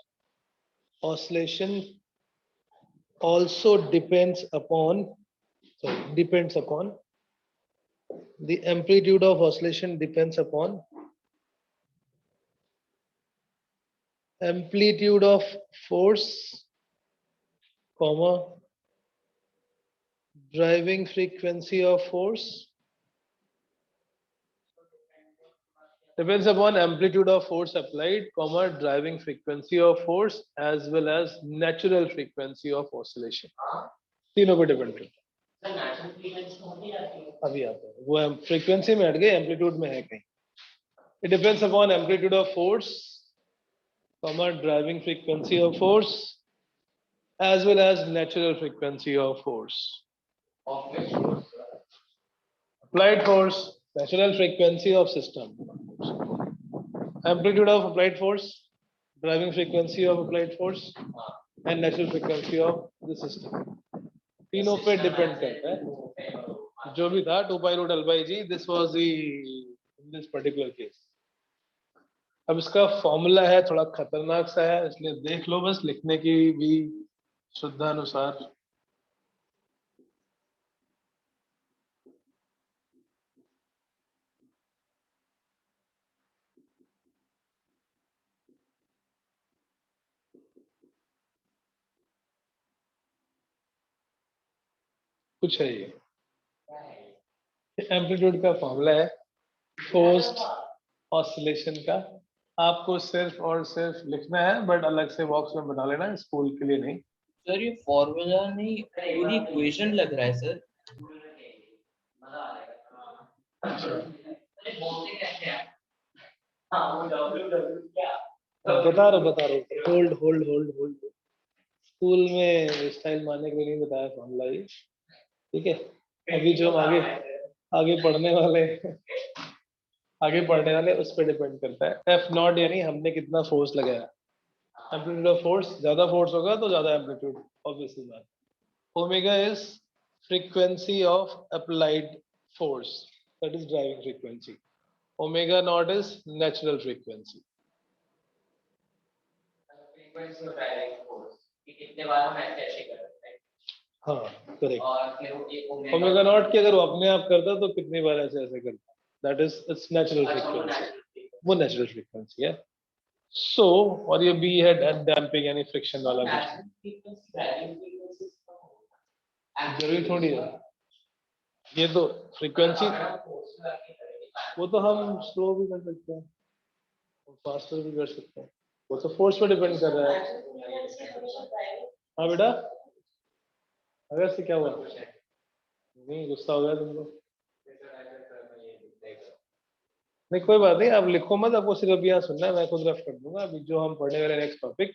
oscillation also depends upon the amplitude of oscillation depends upon amplitude of force, comma, driving frequency of force depends upon amplitude of force applied, comma, driving frequency of force as well as natural frequency of oscillation. तीनों पे depend करता है. अभी आता है वो frequency में हट गए एम्पलीट्यूड में है कहीं. It depends upon amplitude of force, comma, driving frequency of force as well as natural frequency of force. Applied force, natural frequency of system. Amplitude of applied force, driving frequency of applied force and natural frequency of the system. तीनों पे depend करता है जो भी था 2 pi root L by G. This was the in this particular case. अब इसका formula है थोड़ा खतरनाक सा है इसलिए देख लो बस लिखने की भी शुद्धानुसार. कुछ है ये एम्पलीट्यूड का फॉर्मूला है फोर्स्ड ऑसिलेशन का. आपको सिर्फ और सिर्फ लिखना है बट अलग से बॉक्स में बना लेना स्कूल के लिए नहीं. सर ये फॉर्मूला नहीं पूरी इक्वेशन लग रहा है सर. बता रहा hold hold hold hold. School में स्टाइल मारने के लिए नहीं बताया फॉर्मूला ये. ठीक है अभी जो हम आगे पढ़ने वाले उस पर डिपेंड करता है. एफ नॉट यानी हमने कितना फोर्स लगाया. एम्पलीट्यूड ऑफ फोर्स ज्यादा फोर्स होगा तो ज्यादा एम्पलीट्यूड ऑब्वियसली बात. Omega is frequency of applied force that is driving frequency. Omega not is natural frequency. Frequency of driving force कि कितने बार हम ऐसे कर सकते हैं. हाँ करेक्ट. और फिर ये ओमेगा नॉट की अगर वो अपने आप करता तो कितनी बार ऐसे करता. That is it's natural frequency. वो नेचुरल फ्रीक्वेंसी है. सो और ये बी है डैम्पिंग यानी फ्रिक्शन वाला जरूरी थोड़ी है. ये तो फ्रीक्वेंसी वो तो हम स्लो भी कर सकते हैं फास्टर भी कर सकते हैं. वो तो फोर्स पे डिपेंड कर रहा है. हाँ बेटा अगर से क्या हुआ नहीं गुस्सा हो गया तुमको. नहीं कोई बात नहीं आप लिखो मत. आपको सिर्फ अभी यहाँ सुनना है. मैं खुद रफ कर दूंगा. अभी जो हम पढ़ने वाले next topic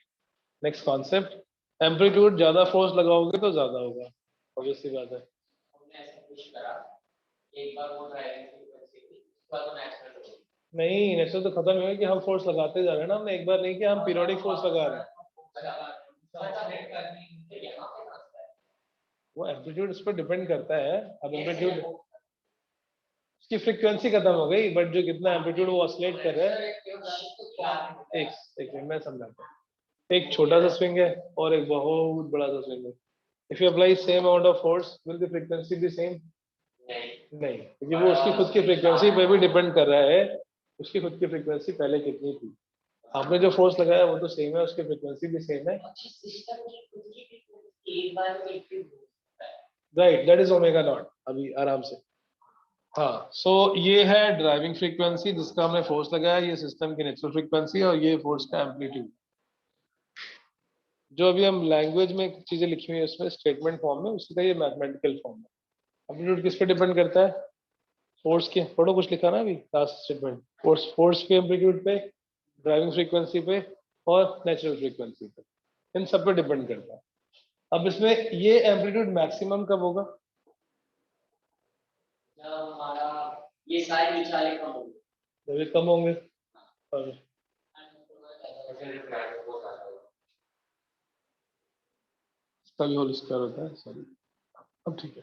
next concept amplitude ज्यादा फोर्स लगाओगे तो ज्यादा होगा. ऑब्वियसली बात है। हमने ऐसा कुछ करा, एक बार वो ड्राइविंग फ्रीक्वेंसी थी, उसके बाद वो नेचुरल हो गई। नहीं, नेचुरल तो खत्म हो गया कि हम फोर्स लगाते जा रहे हैं ना, हमने एक बार नहीं किया, हम पीरियोडिक फोर्स लगा रहे हैं। यहाँ पे आता है। वो एम्पलीट्यूड उस पर डिपेंड करता है। अब एम्पलीट्यूड उसकी फ्रीक्वेंसी खत्म हो गई, बट जो कितना एम्पलीट्यूड वो ऑसिलेट कर रहा है, एक मिनट मैं समझाता हूँ। एक छोटा सा स्विंग है और एक बहुत बड़ा सा स्विंग है। If you apply same amount of force, will the frequency B same? नहीं, क्योंकि वो उसकी खुद की फ्रीक्वेंसी पे भी डिपेंड कर रहा है। उसकी खुद की फ्रीक्वेंसी पहले कितनी थी, आपने जो फोर्स लगाया वो तो सेम है, उसकी फ्रीक्वेंसी भी सेम है। Right, that is omega naught. अभी आराम से, हाँ। सो ये है ड्राइविंग फ्रीक्वेंसी जिसका हमने फोर्स लगाया, ये सिस्टम की नेचुरल फ्रीक्वेंसी, और ये फोर्स का एम्पलीट्यूड। जो अभी हम लैंग्वेज में चीजें लिखी हुई है उसमें स्टेटमेंट फॉर्म में, उसका ये मैथमेटिकल फॉर्म है। एम्पलीट्यूड किस पे डिपेंड करता है? फोर्स के, पढ़ो कुछ लिखा ना अभी लास्ट स्टेटमेंट। फोर्स के एम्पलीट्यूड पे, ड्राइविंग फ्रीक्वेंसी पे और नेचुरल फ्रीक्वेंसी पे, इन सब पे डिपेंड करता है। अब इसमें ये एम्पलीट्यूड मैक्सिमम कब होगा? जब हमारा ये सारी विचारें कम होगी, जब ये कम होंगे, और इसका भी होल स्क्वायर होता है, सॉरी। अब ठीक है,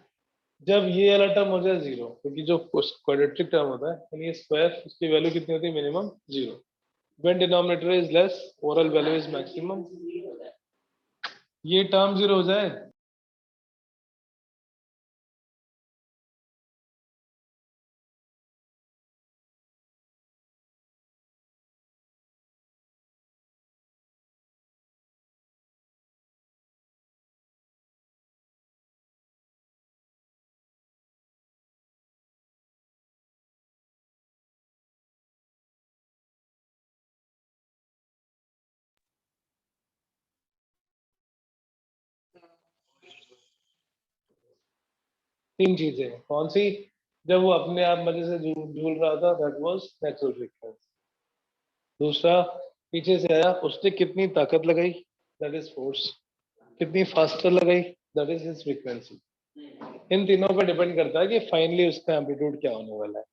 जब ये वाला टर्म हो जाए जीरो, क्योंकि जो क्वाड्रेटिक टर्म होता है यानी ये स्क्वायर, उसकी वैल्यू कितनी होती है? Minimum zero. When denominator is less, overall value is maximum. ये टर्म जीरो हो जाए, तीन चीजें कौन सी? जब वो अपने आप मजे से झूल रहा था, दैट वाज नेचुरल फ्रीक्वेंसी। दूसरा, पीछे से आया, उसने कितनी ताकत लगाई, दैट इज फोर्स। कितनी फास्टर लगाई, दैट इज हिज फ्रीक्वेंसी। इन तीनों पर डिपेंड करता है कि फाइनली उसका एम्पलीट्यूड क्या होने वाला है।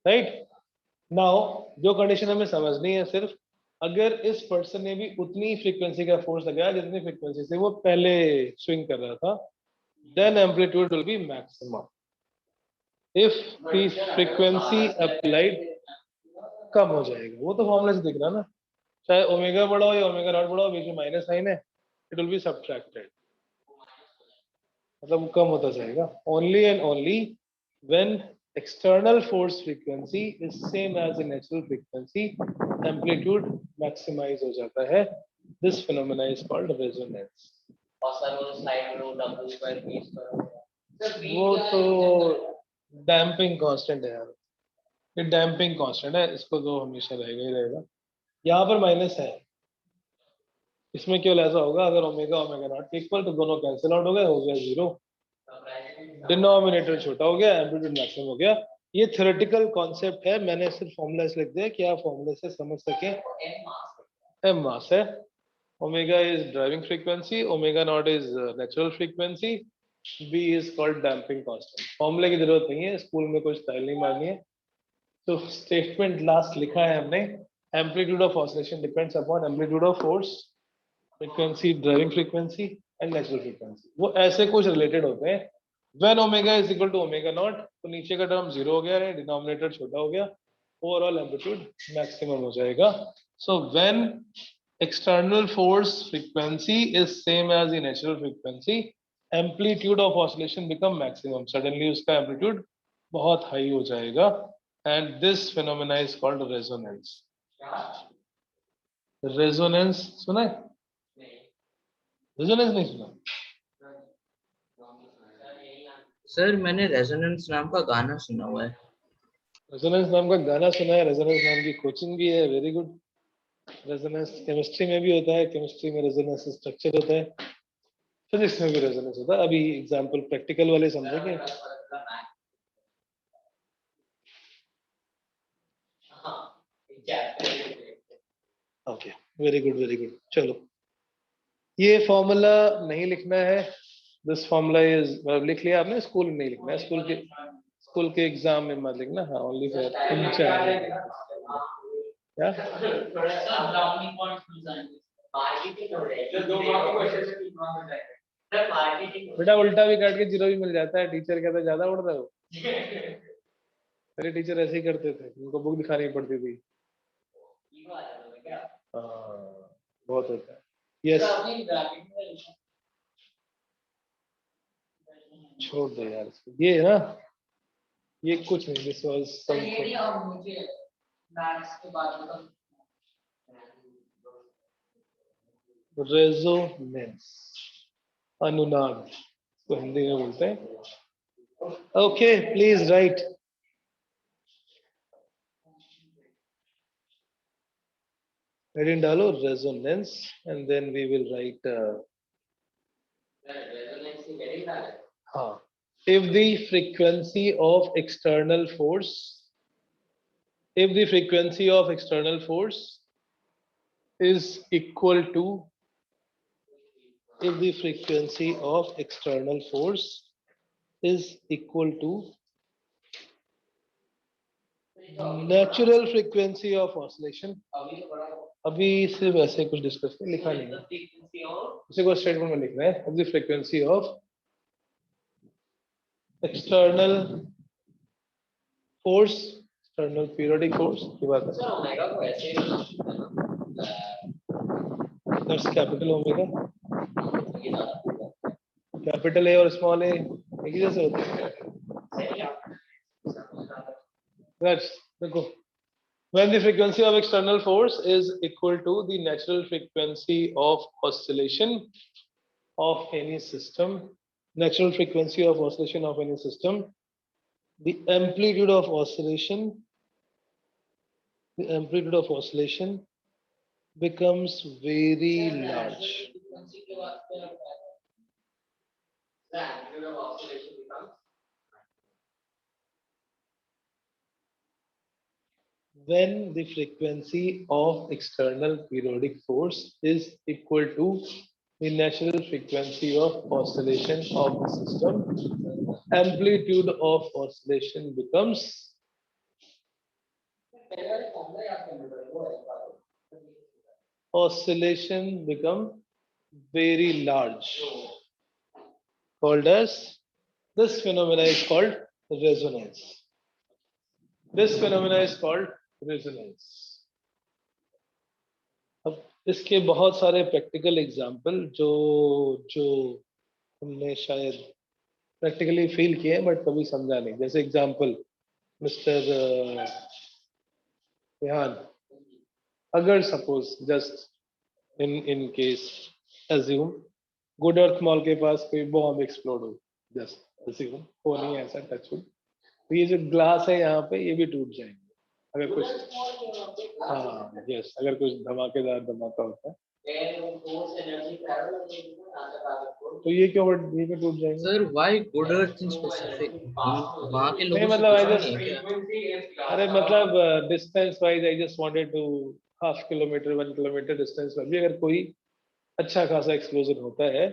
राइट नाउ जो कंडीशन हमें समझनी है सिर्फ, अगर इस पर्सन ने भी उतनी फ्रीक्वेंसी का फोर्स लगाया जितनी फ्रीक्वेंसी से वो पहले स्विंग कर रहा था, then amplitude will be maximum. If the frequency applied, कम हो जाएगा। वो तो फॉर्मूला से दिख रहा है ना, चाहे ओमेगा बड़ा हो या ओमेगा नॉट बड़ा हो, बीच में माइनस साइन है, इट विल बी सब्ट्रैक्टेड, मतलब कम होता जाएगा। Only and only when external force frequency is same as the natural frequency, amplitude maximize हो जाता है। This phenomena is called resonance. और सर वो स्लाइड में डब्ल्यू स्क्वायर पी स्क्वायर, वो तो डैम्पिंग कांस्टेंट है यार, ये डैम्पिंग कांस्टेंट है, इसको तो हमेशा रहेगा ही रहेगा। यहाँ पर माइनस है, इसमें केवल ऐसा होगा अगर ओमेगा ओमेगा नॉट इक्वल, तो दोनों कैंसिल आउट हो गए, हो गया जीरो, डिनोमिनेटर छोटा हो गया, एम्पलीट्यूड मैक्सिमम हो गया। ये थ्योरेटिकल कॉन्सेप्ट है, मैंने सिर्फ फॉर्मूला लिख दिया कि आप फॉर्मूले से समझ सकें। एम मास है, omega is driving frequency, omega not is natural frequency, B is called damping constant. फॉर्मूले की जरूरत नहीं है, स्कूल में कोई स्टाइल नहीं मांगी है। तो स्टेटमेंट लास्ट लिखा है हमने, amplitude of oscillation depends upon amplitude of force, frequency, driving frequency and natural frequency. वो ऐसे कुछ रिलेटेड होते हैं। When omega is equal to omega not, तो नीचे का टर्म जीरो हो गया है, डिनोमिनेटर छोटा हो गया, ओवरऑल एम्पलीट्यूड मैक्सिमम हो जाएगा। So when external force frequency is same as the natural frequency, amplitude of oscillation become maximum, suddenly उसका amplitude बहुत high हो जाएगा, and this phenomena is called resonance. Resonance सुना है? Resonance नहीं सुना? सर मैंने रेजोनेंस नाम का गाना सुना हुआ है। Resonance नाम का गाना सुना है, resonance नाम की कोचिंग भी है, वेरी गुड। रेजोनेंस केमिस्ट्री में भी होता है, केमिस्ट्री में रेजोनेंस स्ट्रक्चर होता है, फिजिक्स में भी रेजोनेंस होता है। अभी एग्जांपल प्रैक्टिकल वाले समझेंगे। Okay, very good very good. चलो, ये फॉर्मूला नहीं लिखना है, दिस फॉर्मूला इज लिख लिया आपने, स्कूल में नहीं लिखना है, स्कूल के एग्जाम में मत लिखना। हाँ, ओनली फॉर क्या ब्राउनी पॉइंट्स मिल जाएंगे। मार्केटिंग हो जाएगी, 2 मार्क क्वेश्चन से 3 मार्क हो जाएगा सर। मार्केटिंग बेटा उल्टा भी काट के जीरो भी मिल जाता है। टीचर कहता है ज्यादा उड़ रहे हो। मेरे टीचर ऐसे ही करते थे, उनको बुक दिखानी पड़ती थी। ईगो आ जाता है क्या? हाँ, बहुत होता है। यस, अपनी ब्रैकेट में लिखा। छोड़ दो यार इसको। ये है ना, ये कुछ नहीं, दिस वाज सर ये समथिंग। नहीं, अब मुझे मैथ्स के बाद मतलब रेजोनेंस, अनुनाद तो हिंदी में बोलते हैं। Okay, please write. हेडिंग डालो resonance and then we will write. Resonance की हेडिंग डाल। हाँ, if the frequency of external force, if the frequency of external force is equal to, if the frequency of external force is equal to natural frequency of oscillation। अभी तो बड़ा अभी सिर्फ ऐसे कुछ डिस्कस नहीं, लिखा नहीं है, फ्रीक्वेंसी और इसी को स्टेटमेंट में लिखना है। of the frequency of external force, external periodic force की बात है। सर ओमेगा को ऐसे ही That's capital ओमेगा, ये ना कैपिटल ए और स्मॉल ए एक ही जैसे होते हैं। सही आप That's देखो, when the frequency of external force is equal to the natural frequency of oscillation of any system, natural frequency of oscillation of any system, the amplitude of oscillation, the amplitude of oscillation becomes very large. Frequency के बाद क्या होता है? the amplitude of oscillation becomes When the frequency of external periodic force is equal to the natural frequency of oscillation of the system, amplitude of oscillation becomes, पहले वाले formula याद करना पड़ेगा, वो है बात। oscillation become very large, called as, this phenomena is called resonance. This phenomena is called resonance. अब इसके बहुत सारे प्रैक्टिकल एग्जाम्पल जो जो हमने शायद प्रैक्टिकली फील किए हैं बट कभी समझा नहीं। जैसे एग्जाम्पल मिस्टर रेहान, अगर suppose just in case assume good earth mall के पास कोई बॉम्ब एक्सप्लोड हो, जस्ट अज्यूम, हो नहीं है ऐसा, टच वुड, तो ये जो ग्लास है यहाँ पे ये भी टूट जाएंगे अगर कुछ, हाँ यस, अगर कुछ धमाकेदार धमाका होता है force energy तो ये क्यों टूट जाएंगे? Sir, why good earth in specific? वहाँ के नहीं लोगों से मतलब पूछा I नहीं है क्या? just, अरे मतलब distance wise I just wanted to half kilometer 1 kilometer distance पर भी अगर कोई अच्छा खासा एक्सप्लोजन होता है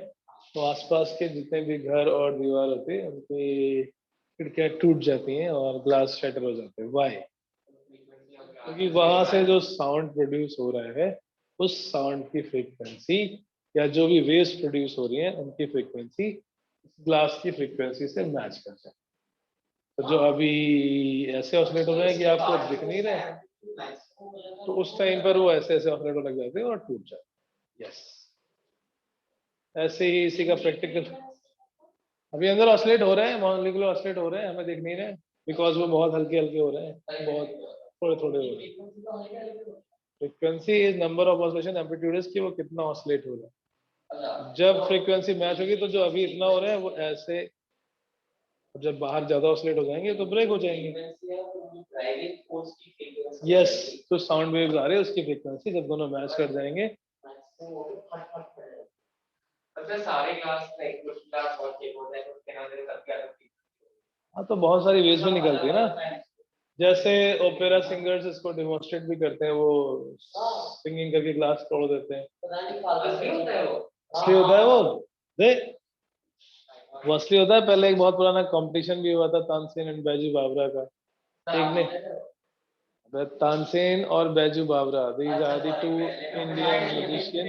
तो आसपास के जितने भी घर और दीवार होते हैं उनकी खिड़कियां टूट जाती हैं और ग्लास शटर हो जाते हैं। वाई? क्योंकि वहां से जो साउंड प्रोड्यूस हो रहा है उस साउंड की फ्रीक्वेंसी या जो भी वेव्स प्रोड्यूस हो रही हैं उनकी फ्रीक्वेंसी ग्लास की फ्रीक्वेंसी से मैच करते हैं। तो जो अभी ऐसे ऑसिलेट हो रहे हैं कि आपको दिख नहीं रहे हैं, तो उस टाइम पर वो ऐसे ऐसे ऑसिलेट लग जाते हैं और टूट जाते हैं। यस, ऐसे ही इसी का प्रैक्टिकल, अभी अंदर ऑसिलेट हो रहे हैं, मॉलिक्यूलर ऑसिलेट हो रहे हैं, हमें दिख नहीं रहे बिकॉज वो बहुत हल्के हल्के हो रहे हैं, बहुत थोड़े थोड़े हो रहे हैं। Frequency is number of oscillation, amplitude is कि वो कितना ऑसिलेट हो रहा है। जब फ्रीक्वेंसी मैच होगी तो जो अभी इतना हो रहा है वो ऐसे, जब बाहर ज्यादा ऑसिलेट हो जाएंगे तो ब्रेक हो जाएंगे। यस, तो साउंड वेव्स आ रहे हैं उसकी फ्रीक्वेंसी जब दोनों मैच कर जाएंगे। सारे क्लास लाइक कुछ क्लास और चेक होता है, कुछ के अंदर सबके अलग। हाँ, तो बहुत सारी वेव्स भी निकलती है ना, जैसे ओपेरा सिंगर्स इसको डेमोन्स्ट्रेट भी करते हैं, वो सिंगिंग करके ग्लास तोड़ देते हैं। पता नहीं फालतू असली होता है वो। असली होता है वो, देख मोस्टली होता है। पहले एक बहुत पुराना कंपटीशन भी हुआ था तानसेन एंड बैजू बावरा का। एक ने तानसेन और Baiju Bawra, these are the two Indian musician.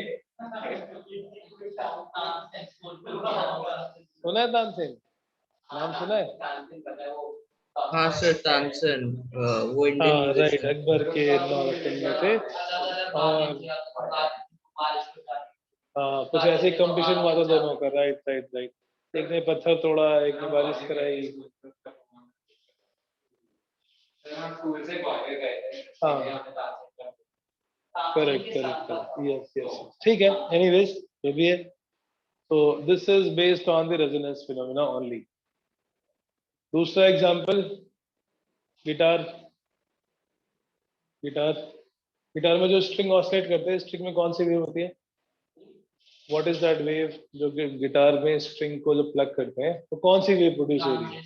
सुना है तानसेन, नाम सुना है? हाँ सर, तानसेन वो इंडियन हाँ राइट, म्यूजिशियन। अकबर के नौरतन में थे। और हाँ, कुछ ऐसे कंपटीशन हुआ था दोनों का। Right right right. एक ने पत्थर तोड़ा, एक ने बारिश कराई। हाँ correct correct correct, yes yes, ठीक है। एनीवेज जो भी है, तो this is based on the resonance phenomena only. दूसरा एग्जांपल, गिटार। गिटार गिटार में जो स्ट्रिंग ऑसिलेट करते हैं, स्ट्रिंग में कौन सी वेव होती है? व्हाट इज दैट वेव जो कि गिटार में स्ट्रिंग को जो प्लग करते हैं, तो कौन सी वेव प्रोड्यूस हो रही है?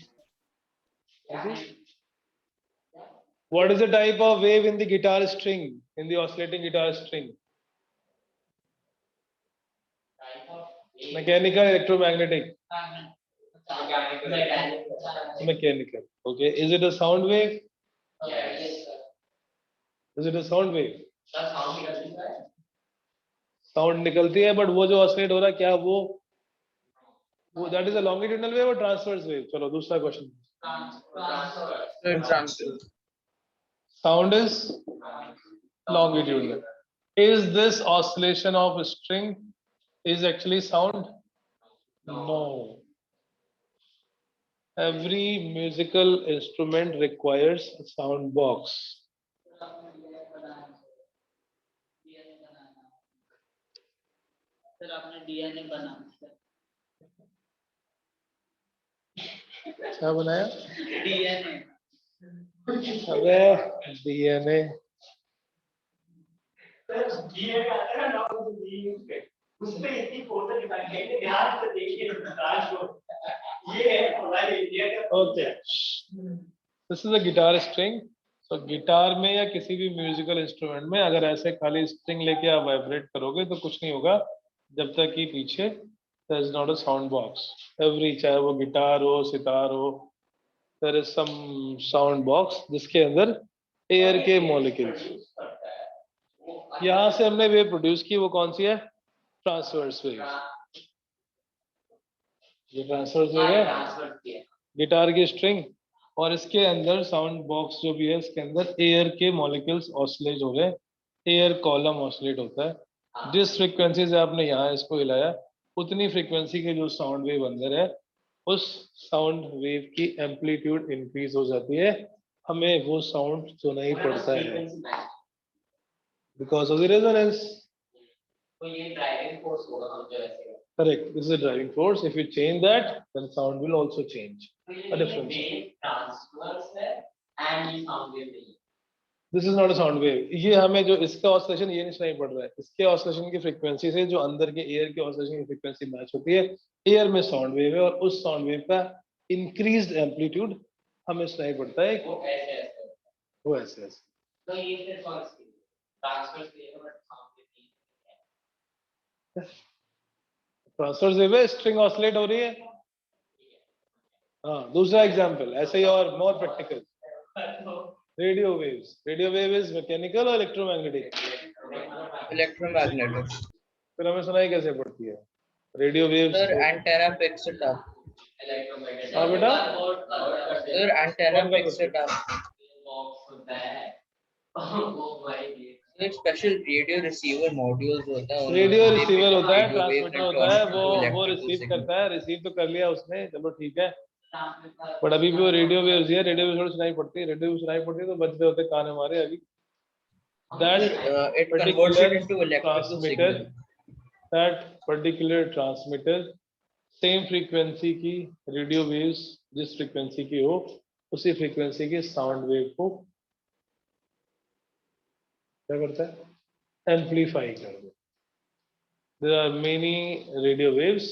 What is the type of wave in the guitar string, in the oscillating guitar string? Mechanical, electromagnetic? Mechanical. Okay. Is it a sound wave? Is it a sound wave? Sound निकलती है, but वो जो oscillate हो रहा है, क्या वो that is a longitudinal wave or transverse wave? चलो दूसरा question. Transfer. Sound is longitudinal. Is this oscillation of a string is actually sound? No. Every musical instrument requires a sound box. Sir आपने DNA बनाया। क्या बनाया? DNA. अबे DNA. उसमें इतनी photo दिखाई है, ध्यान से देखिए प्रकाश को। ये है हमारे इंडिया का। Okay. This is a guitar string. So guitar में या किसी भी म्यूजिकल इंस्ट्रूमेंट में अगर ऐसे खाली स्ट्रिंग लेके आप वाइब्रेट करोगे तो कुछ नहीं होगा जब तक कि पीछे there is not a sound box. Every, चाहे वो गिटार हो, सितार हो, there is some sound box जिसके अंदर एयर के मॉलिक्यूल्स। यहाँ से हमने वेव प्रोड्यूस की, वो कौन सी है? Transverse wave. ये ट्रांसवर्स वेव है, गिटार की स्ट्रिंग, और इसके अंदर साउंड बॉक्स जो भी है, इसके अंदर एयर के मॉलिक्यूल्स ऑसिलेट हो रहे हैं, एयर कॉलम ऑसिलेट होता है। जिस फ्रीक्वेंसी से आपने यहाँ इसको हिलाया, उतनी फ्रीक्वेंसी के जो साउंड वेव अंदर है, उस साउंड वेव की एम्पलीट्यूड इंक्रीज हो जाती है, हमें वो साउंड सुनाई पड़ता है बिकॉज ऑफ द रेजोनेंस। तो ये ड्राइविंग फोर्स होगा मुझे वैसे। Correct. This is a driving force. If you change that, then sound will also change. A difference. Transverse है एंड ये साउंड वेव नहीं है। This is not a sound wave. ये हमें जो इसका ऑसिलेशन ये नहीं सुनाई पड़ रहा है, इसके ऑसिलेशन की फ्रीक्वेंसी से जो अंदर के एयर के ऑसिलेशन की फ्रीक्वेंसी मैच होती है, एयर में साउंड वेव है, और उस साउंड वेव का इंक्रीज्ड एम्पलीट्यूड हमें सुनाई पड़ता है। वो ऐसे ऐसे। वो ऐसे ऐसे। तो ये फिर ट्रांसवर्स वेव है बट साउंड वेव नहीं है। ट्रांसवर्स वेव है, स्ट्रिंग ऑसिलेट हो रही है। हाँ, दूसरा एग्जांपल ऐसे ही और more practical, radio waves. Radio wave is mechanical और इलेक्ट्रोमैग्नेटिक? इलेक्ट्रोमैग्नेटिक। फिर हमें सुनाई कैसे पड़ती है radio waves? Sir antenna picks it up. हाँ बेटा, sir antenna picks it up. Box होता है वो भाई एक स्पेशल रेडियो रिसीवर मॉड्यूल्स होता है। रेडियो उनमें रिसीवर होता है, radio waves ट्रांसमीटर होता है, वो electrical रिसीव signal। करता है। रिसीव तो कर लिया उसने, चलो ठीक है, बट अभी भी वो रेडियो वेव्स है। रेडियो वेव्स थोड़ी सुनाई पड़ती है, रेडियो वेव्स सुनाई पड़ती है तो बज रहे होते कान हमारे अभी। It converts it into electrical signal। That particular transmitter same frequency की रेडियो वेव्स, जिस फ्रीक्वेंसी की हो, उसी फ्रीक्वेंसी के साउंड वेव को क्या करता है? एम्पलीफाई कर दो। There are many radio waves,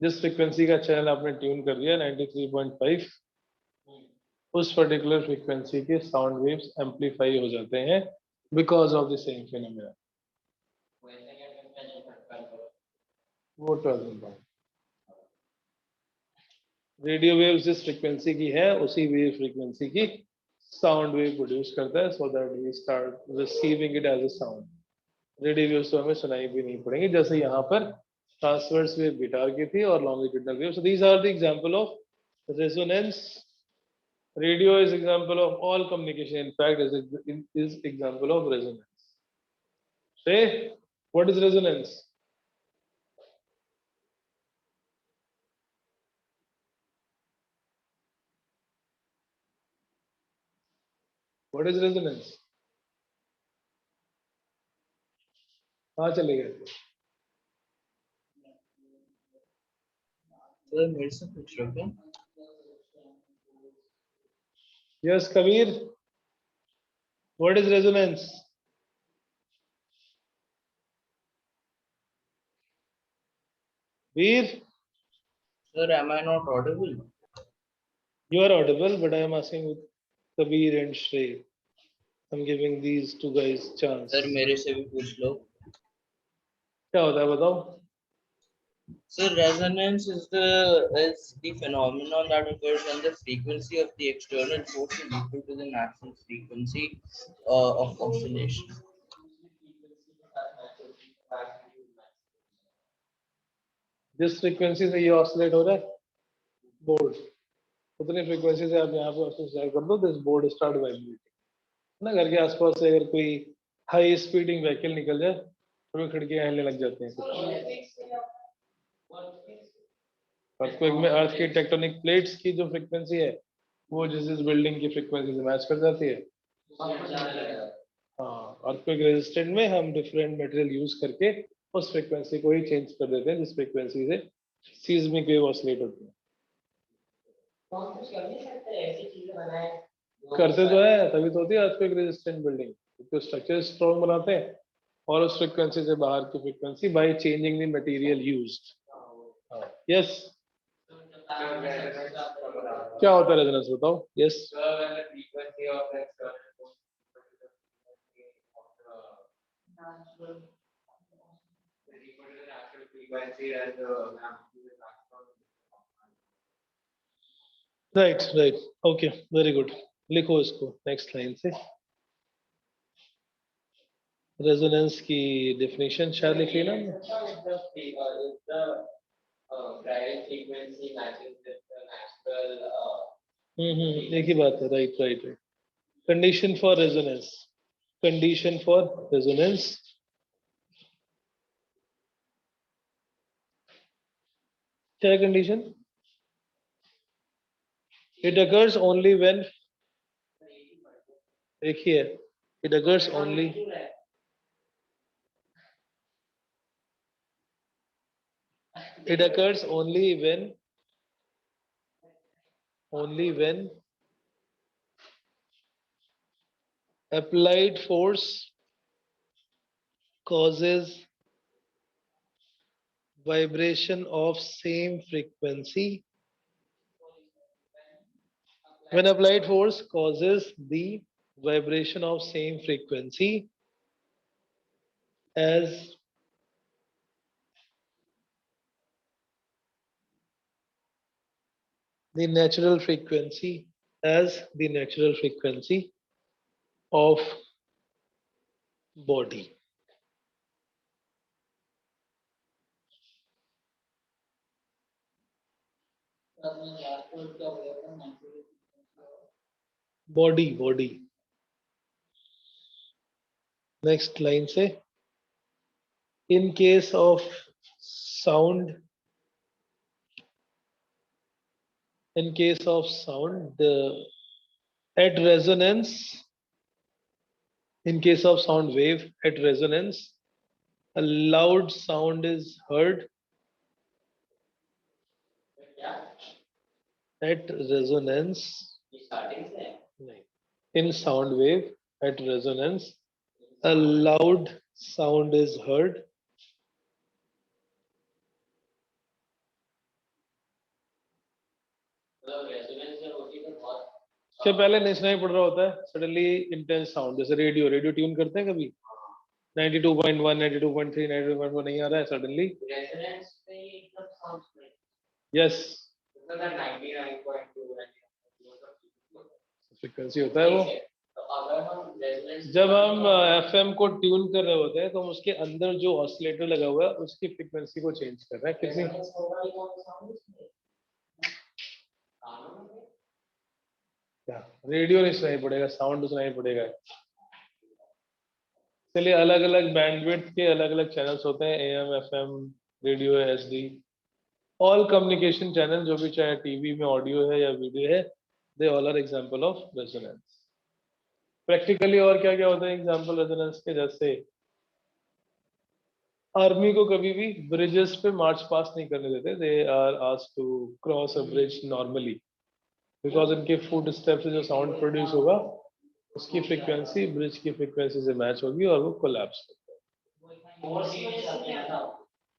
जिस फ्रीक्वेंसी का चैनल आपने ट्यून कर दिया 93.5, उस पर्टिकुलर फ्रीक्वेंसी के साउंड वेव्स एम्पलीफाई हो जाते हैं because of the same phenomena. वो 12 नंबर। रेडियो वेव जिस फ्रीक्वेंसी की है उसी वेव फ्रीक्वेंसी की साउंड वेव प्रोड्यूस करता है, so that we start receiving it as a sound. Radio waves तो हमें सुनाई भी नहीं पड़ेंगी, जैसे यहाँ पर ट्रांसवर्स वेव गिटार की थी और longitudinal wave. So these are the example of resonance. Radio is example of all communication. In fact, is example of resonance. Say, what is resonance? What is resonance? कहाँ चले गए थे? Sir मेरे से पूछ रहे हो क्या? Yes, Kabir. What is resonance? Veer, Sir, am I not audible? you are audible, but I am asking with Kabir and Shrey. I'm giving these two guys chance. Sir मेरे से भी पूछ लो। क्या होता है बताओ? Sir, resonance is the phenomenon that occurs when the frequency of the external force is equal to the natural frequency of oscillation. जिस frequency से ये ऑसिलेट हो रहा है बोर्ड, उतनी फ्रीक्वेंसी से आप यहाँ पे ऑसिलेट कर दो, दिस बोर्ड स्टार्ट वाइब्रेटिंग ना। घर के आसपास से अगर कोई हाई स्पीडिंग व्हीकल निकल जाए तो खिड़कियां हिलने लग जाती हैं। अर्थक्वेक में अर्थ की टेक्टोनिक प्लेट्स की जो फ्रीक्वेंसी है वो जिस बिल्डिंग की फ्रीक्वेंसी से मैच कर जाती है। हाँ, अर्थक्वेक रेजिस्टेंट में हम डिफरेंट मटेरियल यूज करके उस फ्रीक्वेंसी को ही चेंज कर देते हैं जिस फ्रीक्वेंसी से सीस्मिक वेव ऑसिलेट होती है। करते तो है, तभी तो होती है अर्थक्वेक रेजिस्टेंट बिल्डिंग, तो स्ट्रक्चर स्ट्रॉन्ग बनाते हैं और उस फ्रीक्वेंसी से बाहर की frequency by changing the material used. Yes, क्या होता है रेजोनेंस बताओ? Yes, right right, okay, very good. लिखो इसको नेक्स्ट लाइन से। रेजोनेंस की डेफिनेशन शायद लिख ली ना? एक ही बात है, right right right. Condition for resonance, condition for resonance क्या है condition? It occurs only when, एक ही है, it occurs only, it occurs only when applied force causes vibration of same frequency. When applied force causes the vibration of same frequency as the natural frequency, of body. Body. Next line say, in case of sound, at resonance, in case of sound wave at resonance, a loud sound is heard at resonance. In sound wave at resonance, a loud sound is heard के पहले नहीं सुनाई पड़ रहा होता है, suddenly intense sound, जैसे radio tune करते हैं कभी 92.1 92.3 92.4 नहीं आ रहा है सडनली, यस तो that 99.2 फ्रीक्वेंसी होता है वो। तो अगर हम रेजोनेंस जब हम एफएम को ट्यून कर रहे होते हैं तो हम उसके अंदर जो ऑसिलेटर लगा हुआ है उसकी फ्रीक्वेंसी को चेंज कर रहे हैं। कितनी क्या रेडियो नहीं सुनाई पड़ेगा, साउंड सुनाई पड़ेगा। चलिए अलग अलग बैंडविड्थ के अलग अलग चैनल्स होते हैं, एएम एफएम रेडियो है, एसडी, ऑल कम्युनिकेशन चैनल जो भी, चाहे टीवी में ऑडियो है या वीडियो है, they all are example of resonance. Practically और क्या क्या होता है एग्जांपल रेजोनेंस के? जैसे आर्मी को कभी भी ब्रिजेस पे मार्च पास नहीं करने देते, they are asked to cross a bridge normally, because इनके फुट स्टेप से जो साउंड प्रोड्यूस होगा उसकी फ्रीक्वेंसी ब्रिज की फ्रीक्वेंसी से मैच होगी और वो कोलैप्स होता है।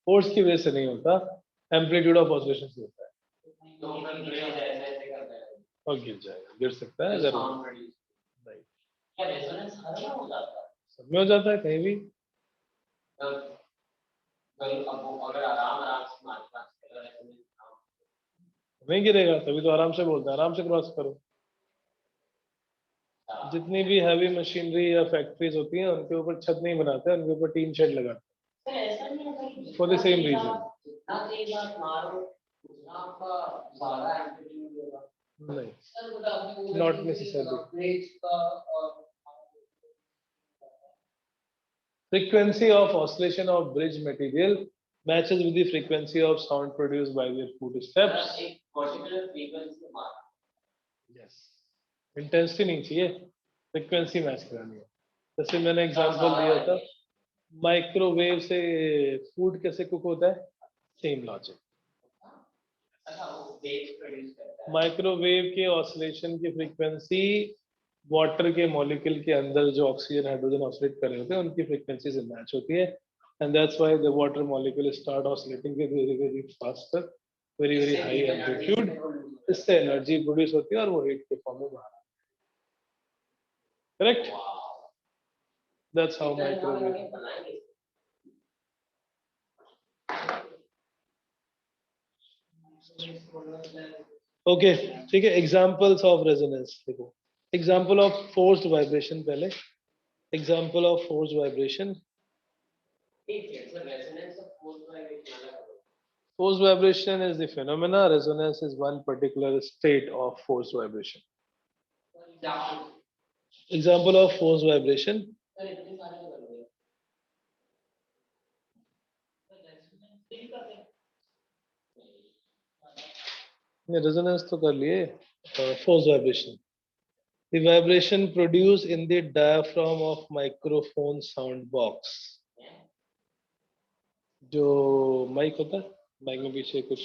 फोर्स की वजह से नहीं होता, एम्पलीट्यूड ऑफ ऑसिलेशन से होता है। और गिर जाएगा, गिर सकता है अगर राइट। सब में हो जाता है, कहीं भी नहीं गिरेगा, तभी तो आराम से बोलते हैं आराम से क्रॉस करो। जितनी भी हैवी मशीनरी या फैक्ट्रीज होती हैं उनके ऊपर छत नहीं बनाते हैं, उनके ऊपर टीन शेड लगाते हैं फॉर द सेम रीजन। नहीं, not necessary. Frequency of oscillation of bridge material matches with the frequency of sound produced by their footsteps. Yes. Intensity नहीं चाहिए, frequency मैच करानी है। जैसे मैंने एग्जांपल दिया था, माइक्रोवेव से फूड कैसे कुक होता है, सेम लॉजिक। माइक्रोवेव के ऑसिलेशन की फ्रीक्वेंसी वाटर के मॉलिक्यूल के अंदर जो ऑक्सीजन हाइड्रोजन ऑसिलेट कर रहे होते हैं उनकी फ्रीक्वेंसी से मैच होती है, and that's why the water molecule start oscillating with very very faster, very very high amplitude. इससे एनर्जी प्रोड्यूस होती है और वो हीट के फॉर्म में बाहर आती है। Correct, that's how microwave. Okay ठीक है, एग्जांपल्स ऑफ रेजोनेंस देखो। एग्जांपल ऑफ फोर्स्ड वाइब्रेशन पहले, example of forced vibration. Forced vibration is the phenomena, resonance is one particular state of forced vibration. Example of forced vibration. Resonance तो कर लिए, forced vibration. The vibration produced in the diaphragm of microphone sound box. जो mic होता है, mic में पीछे कुछ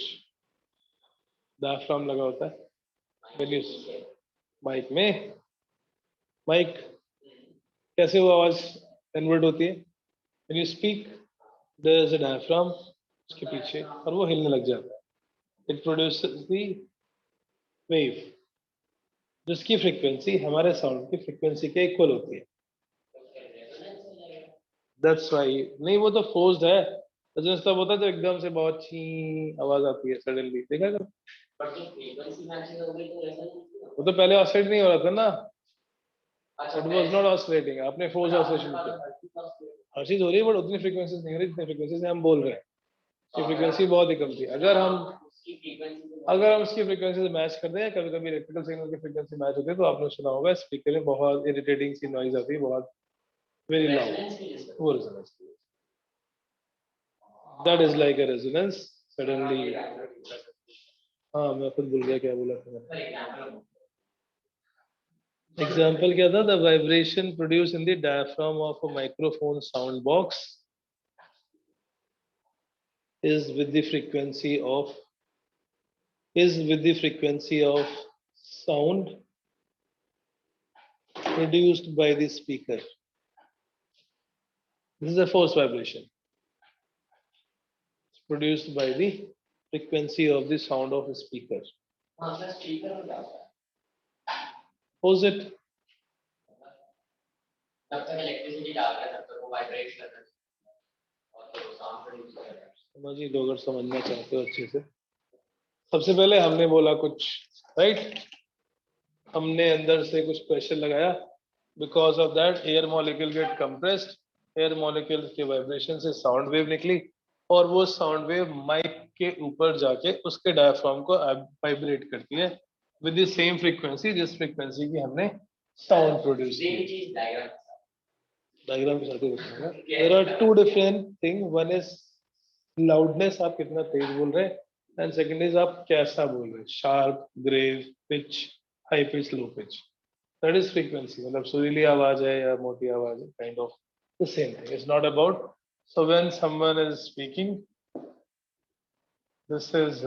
diaphragm लगा होता है, माइक में, माइक कैसे वो आवाज कन्वर्ट होती है, when you speak there is a diaphragm उसके पीछे और वो हिलने लग जाता है, it produces the wave जिसकी फ्रीक्वेंसी हमारे साउंड की फ्रीक्वेंसी के इक्वल होती है। That's why नहीं, वो तो फोर्स्ड है। रेजोनेंस तब होता है तो एकदम से बहुत ची आवाज आती है सडनली, देखा कर। वो तो पहले ऑसिलेट नहीं हो रहा था ना, इट वाज नॉट ऑसिलेटिंग, आपने फोर्स ऑसिलेशन किया। हर चीज हो रही है बट उतनी फ्रीक्वेंसीज नहीं हो रही जितनी फ्रीक्वेंसी से हम बोल रहे हैं, ये फ्रीक्वेंसी बहुत ही कम थी। अगर हम उसकी फ्रीक्वेंसी से मैच कर दें, कभी कभी इलेक्ट्रिकल सिग्नल की फ्रीक्वेंसी मैच होती है तो आपने सुना होगा स्पीकर में बहुत इरिटेटिंग सी नॉइज आती है, बहुत वेरी लाउड, वो resonance. That is like a resonance suddenly। हाँ मैं खुद भूल गया क्या बोला था। एग्जाम्पल क्या था, the vibration produced in the diaphragm of a microphone sound box is with the frequency of sound produced by the speaker. This is a forced vibration produced by the frequency of the sound of a speaker. How's it? समझिए, अगर समझना चाहते हो अच्छे से, सबसे पहले हमने बोला कुछ, राइट, हमने अंदर से कुछ प्रेशर लगाया, because of that air molecule get compressed, air molecule के वाइब्रेशन से साउंड वेव निकली, और वो साउंड वेव माइक के ऊपर जाके उसके डायफ्राम को वाइब्रेट करती है विद द सेम फ्रीक्वेंसी जिस फ्रीक्वेंसी की हमने साउंड प्रोड्यूस की। डायग्राम के साथ ही बताऊंगा। There are two different thing, one is loudness, आप कितना तेज बोल रहे हैं, एंड सेकंड इज आप कैसा बोल रहे हैं, sharp, grave, pitch, high pitch, low pitch, that is frequency. मतलब सुरीली आवाज है या मोटी आवाज है, kind of the same thing, it's not about. So when someone is speaking, this is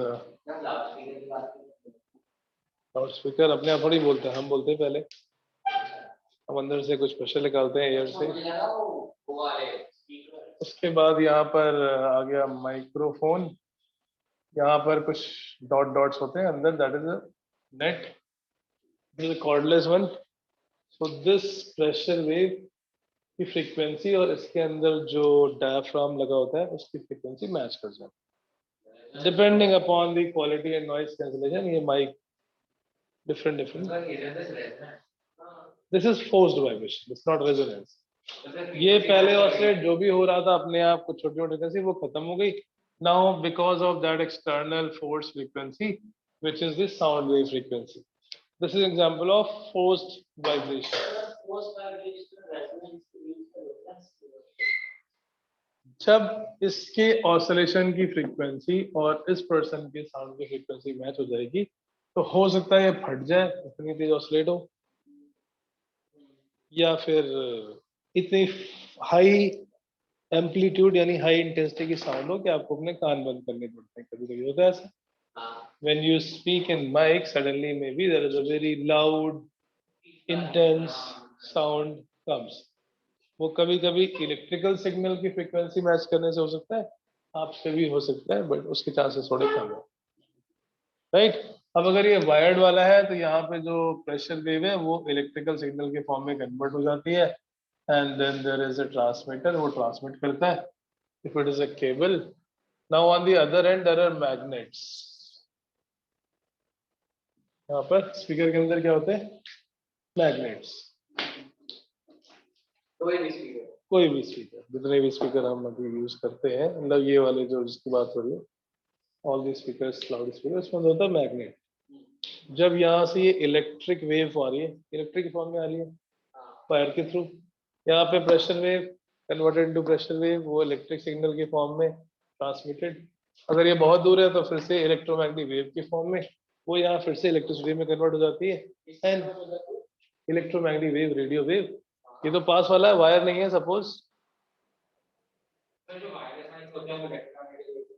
loud speaker. अपने आप थोड़ी बोलते हैं, हम बोलते हैं पहले, हम अंदर से कुछ प्रेशर निकालते हैं एयर से। उसके बाद यहाँ पर आ गया माइक्रोफोन, यहाँ पर कुछ डॉट डॉट्स होते हैं अंदर, that is a net, this is cordless one. So this pressure wave की फ्रीक्वेंसी और इसके अंदर जो डायफ्राम लगा होता है उसकी फ्रीक्वेंसी मैच कर जाए, depending upon the quality and noise cancellation. ये mic different this is forced vibration, it's not resonance. ये पहले ऑसिलेट जो भी हो रहा था अपने आप को छोटी छोटी फ्रीक्वेंसी वो खत्म हो गई। Now because of that external force frequency which is the sound wave frequency, this is example of forced vibration. जब इसके ऑसिलेशन की फ्रीक्वेंसी और इस पर्सन के साउंड की फ्रीक्वेंसी मैच हो जाएगी तो हो सकता है ये फट जाए, इतनी तेज ऑसिलेट हो, या फिर इतनी हाई एम्पलीट्यूड यानी हाई इंटेंसिटी की साउंड हो कि आपको अपने कान बंद करने पड़ते हैं। कभी कभी होता है ऐसा, when you speak in mike suddenly may be there is a very loud intense sound comes. वो कभी कभी इलेक्ट्रिकल सिग्नल की फ्रीक्वेंसी मैच करने से हो सकता है, आपसे भी हो सकता है, बट उसके चांसेस थोड़े कम है, राइट। अब अगर ये वायर्ड वाला है तो यहाँ पे जो प्रेशर वेव है वो इलेक्ट्रिकल सिग्नल के फॉर्म में कन्वर्ट हो जाती है, and then there is a transmitter, वो ट्रांसमिट करता है। If it is a cable, now on the other end there are magnets. यहाँ पर स्पीकर के अंदर क्या होते हैं, मैग्नेट्स। कोई भी स्पीकर, जितने भी स्पीकर हम अभी यूज करते हैं, मतलब ये वाले जो जिसकी बात हो रही है, all the speakers, loud speaker, उसमें होता है मैग्नेट। जब यहाँ से ये इलेक्ट्रिक वेव आ रही है, इलेक्ट्रिक फॉर्म में आ रही है वायर के थ्रू, यहाँ पे pressure wave converted into pressure wave, वो इलेक्ट्रिक सिग्नल के फॉर्म में ट्रांसमिटेड। अगर ये बहुत दूर है तो फिर से इलेक्ट्रोमैग्नेटिक वेव के फॉर्म में वो यहाँ फिर से इलेक्ट्रिसिटी में कन्वर्ट हो जाती है, and electromagnetic wave, radio wave. ये तो पास वाला है, वायर नहीं है सपोज,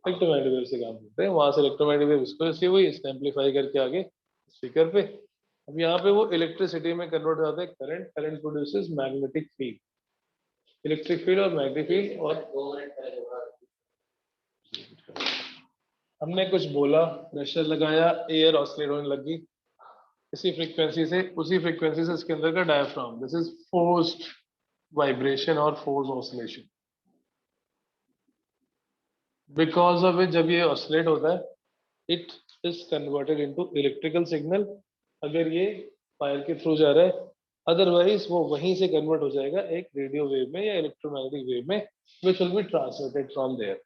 इलेक्ट्रोमैग्नेटिक वेव से काम करते हैं, वहां से इलेक्ट्रोमैग्नेटिक वेव इसको रिसीव हुई, इसको एम्पलीफाई करके आगे स्पीकर पे। अब यहाँ पे वो इलेक्ट्रिसिटी में कन्वर्ट हो जाता है current, current produces magnetic field, electric field और मैग्नेटिक फील्ड। और हमने कुछ बोला, प्रेशर लगाया, एयर ऑसिलेट होने लगी इसी फ्रीक्वेंसी से, उसी फ्रीक्वेंसी से इसके अंदर का diaphragm, this is forced vibration और force oscillation. Because of it जब ये ऑसिलेट होता है, it is converted into electrical signal, अगर ये वायर के थ्रू जा रहा है, अदरवाइज वो वहीं से कन्वर्ट हो जाएगा एक रेडियो वेव में या इलेक्ट्रोमैग्नेटिक वेव में, which will be transmitted from there.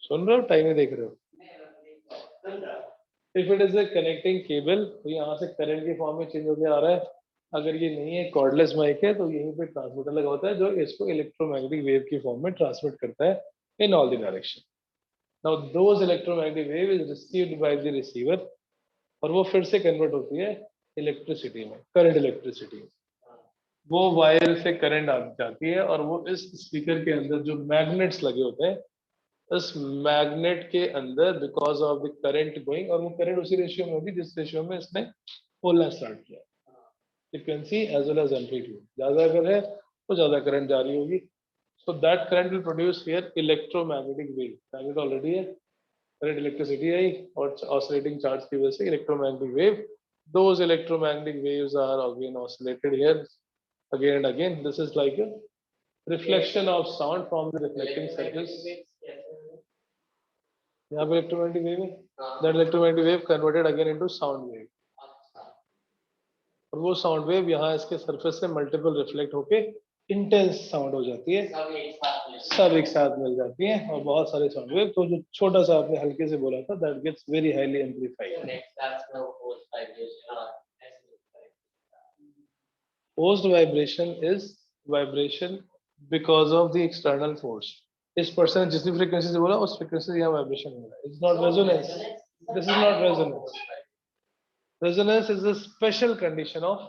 सुन रहे हो, टाइम में देख रहे हो? If it is a connecting cable, तो यहाँ से करंट के फॉर्म में चेंज होकर आ रहा है। अगर ये नहीं है, कॉर्डलेस माइक है, तो यहीं पे ट्रांसमीटर लगा होता है जो इसको इलेक्ट्रोमैग्नेटिक वेव की फॉर्म में ट्रांसमिट करता है in all the direction. Now those electromagnetic wave is received by the receiver, और वो फिर से कन्वर्ट होती है इलेक्ट्रिसिटी में, करंट इलेक्ट्रिसिटी। वो वायर से करंट आ जाती है और वो इस स्पीकर के अंदर जो मैग्नेट्स लगे होते हैं, इस मैग्नेट के अंदर because of the current going, और वो करंट उसी रेशियो में होगी जिस रेशियो में इसने बोलना स्टार्ट किया, frequency as well as amplitude. ज्यादा अगर है तो ज्यादा करंट जा रही होगी, so that current will produce here electromagnetic wave. Magnet already है, करंट इलेक्ट्रिसिटी आई और ऑसिलेटिंग चार्ज की वजह से electromagnetic wave, those electromagnetic waves are again oscillated here again and again. This is like a reflection of sound from the reflecting surface. यहाँ पे electromagnetic wave है, that electromagnetic wave converted again into sound wave. और वो sound wave यहाँ इसके surface से multiple reflect होके intense sound हो जाती है, सब एक साथ मिल जाती हैं और बहुत सारे साउंड वेव। तो जो छोटा सा आपने हल्के से बोला था, that gets very highly amplified. Forced vibration is vibration because of the external force. इस पर्सन जिस भी फ्रीक्वेंसी से बोला उस फ्रीक्वेंसी से यहाँ वाइब्रेशन हो रहा है। It's not resonance. This is not resonance. Resonance is a special condition of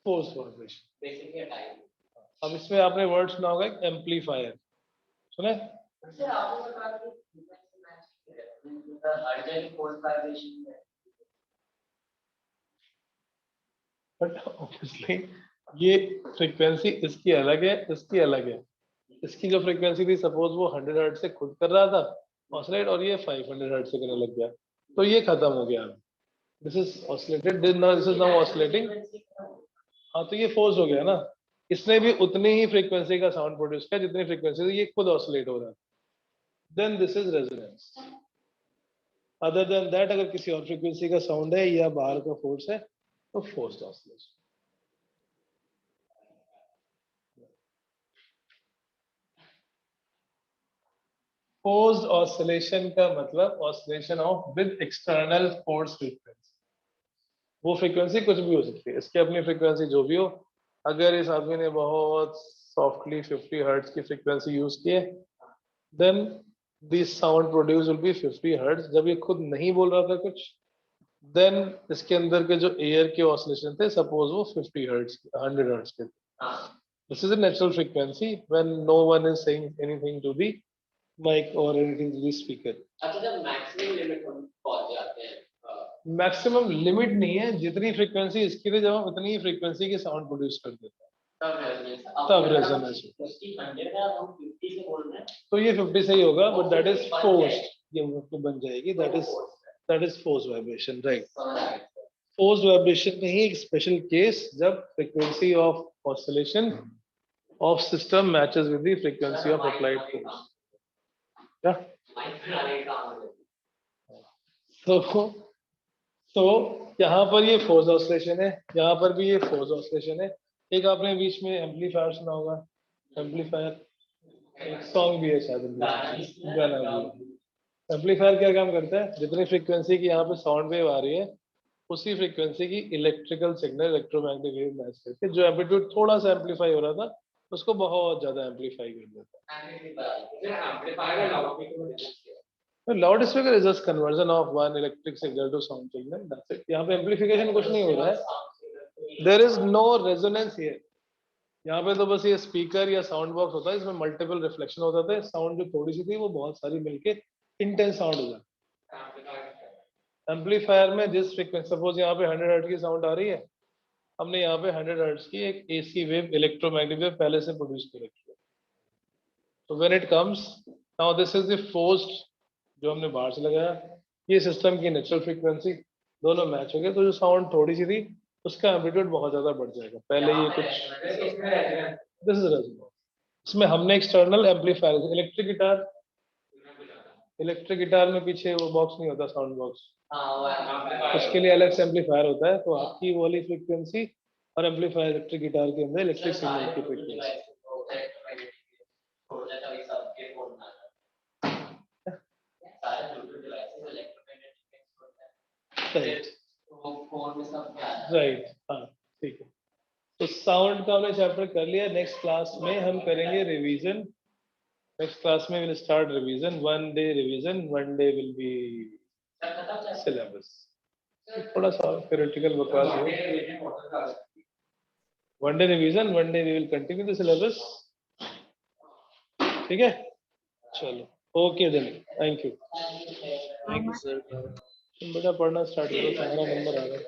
forced vibration. अब इसमें आपने वर्ड सुना होगा एम्पलीफायर, सुने? बट ऑब्वियसली ये फ्रीक्वेंसी इसकी अलग है, इसकी अलग है। इसकी जो फ्रीक्वेंसी थी, सपोज वो 100 हर्ट्ज से खुद कर रहा था ऑसिलेट और ये 500 हर्ट्ज से करने लग गया, तो ये खत्म हो गया। This is oscillated, this is now oscillating. हाँ, तो ये फोर्स हो गया ना। इसने भी उतनी ही फ्रीक्वेंसी का साउंड प्रोड्यूस किया जितनी फ्रीक्वेंसी से ये खुद ऑसिलेट हो रहा है। Then this is resonance. Other than that, अगर किसी और फ्रीक्वेंसी का साउंड है या बाहर का फोर्स है तो फोर्स्ड ऑसिलेशन। फोर्स्ड ऑसिलेशन का मतलब oscillation of with external force frequency. वो फ्रीक्वेंसी कुछ भी हो सकती है, इसकी अपनी फ्रीक्वेंसी जो भी हो। अगर इस आदमी ने बहुत सॉफ्टली 50 हर्ट्ज की फ्रीक्वेंसी यूज की है, then this sound produce will be 50 hertz. जब ये खुद नहीं बोल रहा था कुछ, देन इसके अंदर के जो एयर के ऑसिलेशन थे, सपोज वो 50 हर्ट्ज 100 हर्ट्ज के थे। This is a natural frequency when no one is saying anything to the mike और एनीथिंग टू द स्पीकर। अच्छा, जब मैक्सिमम लिमिट पहुंच जाते हैं, मैक्सिमम लिमिट नहीं है, जितनी फ्रीक्वेंसी इसकी थी, जब हम उतनी ही फ्रीक्वेंसी की साउंड प्रोड्यूस कर देते हैं तब रेजोनेंस। तो ये 50 से ही होगा, बट दैट इज फोर्स्ड। ये बन जाएगी, that is forced vibration, right. Forced vibration में ही एक स्पेशल केस, जब frequency of oscillation of system matches with the frequency of applied force. क्या? तो यहाँ पर ये फोर्स ऑसिलेशन है, यहाँ पर भी ये फोर्स ऑसिलेशन है। एक आपने बीच में एम्पलीफायर सुना होगा, एम्पलीफायर एक सॉन्ग भी है शायद, गाना भी। एम्पलीफायर क्या काम करता है? जितनी फ्रीक्वेंसी की यहाँ पे साउंड वेव आ रही है, उसी फ्रीक्वेंसी की electrical signal electromagnetic wave match करके जो एम्पलीट्यूड थोड़ा सा एम्पलीफाई हो रहा था, उसको बहुत ज्यादा एम्पलीफाई कर देता है। Loud speaker is just conversion of one electric signal to sound signal, that's it. यहाँ पे एम्पलीफिकेशन कुछ नहीं हो रहा है, there is no resonance here. यहाँ पे तो बस ये स्पीकर या साउंड बॉक्स होता है, इसमें मल्टीपल रिफ्लेक्शन होता था, साउंड जो थोड़ी सी थी वो बहुत सारी मिलके इंटेंस साउंड हो जाता। एम्पलीफायर में जिस फ्रीक्वेंसी, सपोज यहाँ पे 100 हर्ट्ज की साउंड आ रही है, हमने यहाँ पे 100 हर्ट्ज की एक एसी वेव इलेक्ट्रोमैग्नेटिक वेव पहले से प्रोड्यूस कर रखी है। तो when it comes, now this is the forced जो हमने बाहर से लगाया, ये सिस्टम की नेचुरल फ्रीक्वेंसी, दोनों मैच हो गए, तो जो साउंड थोड़ी सी थी उसका एम्पलीट्यूड बहुत ज्यादा बढ़ जाएगा। पहले ये कुछ, दिस इज रेजोनेंस। इसमें हमने एक्सटर्नल एम्पलीफायर, इलेक्ट्रिक गिटार में पीछे वो बॉक्स नहीं होता, साउंड बॉक्स, उसके लिए अलग से एम्पलीफायर होता है। तो आपकी वो वाली फ्रीक्वेंसी और एम्पलीफायर इलेक्ट्रिक गिटार के अंदर इलेक्ट्रिक सिग्नल की फ्रीक्वेंसी। राइट, हाँ ठीक है। तो साउंड का हमने चैप्टर कर लिया। नेक्स्ट क्लास में हम करेंगे रिवीजन। नेक्स्ट क्लास में will start revision, 1 day revision, 1 day will be syllabus. थोड़ा सा थ्योरेटिकल बकवास है। 1 day revision, 1 day we will continue the syllabus. ठीक है, चलो okay then, thank you. Thank you, sir. तुम बेटा पढ़ना स्टार्ट करो, तुम्हारा नंबर आ रहा है।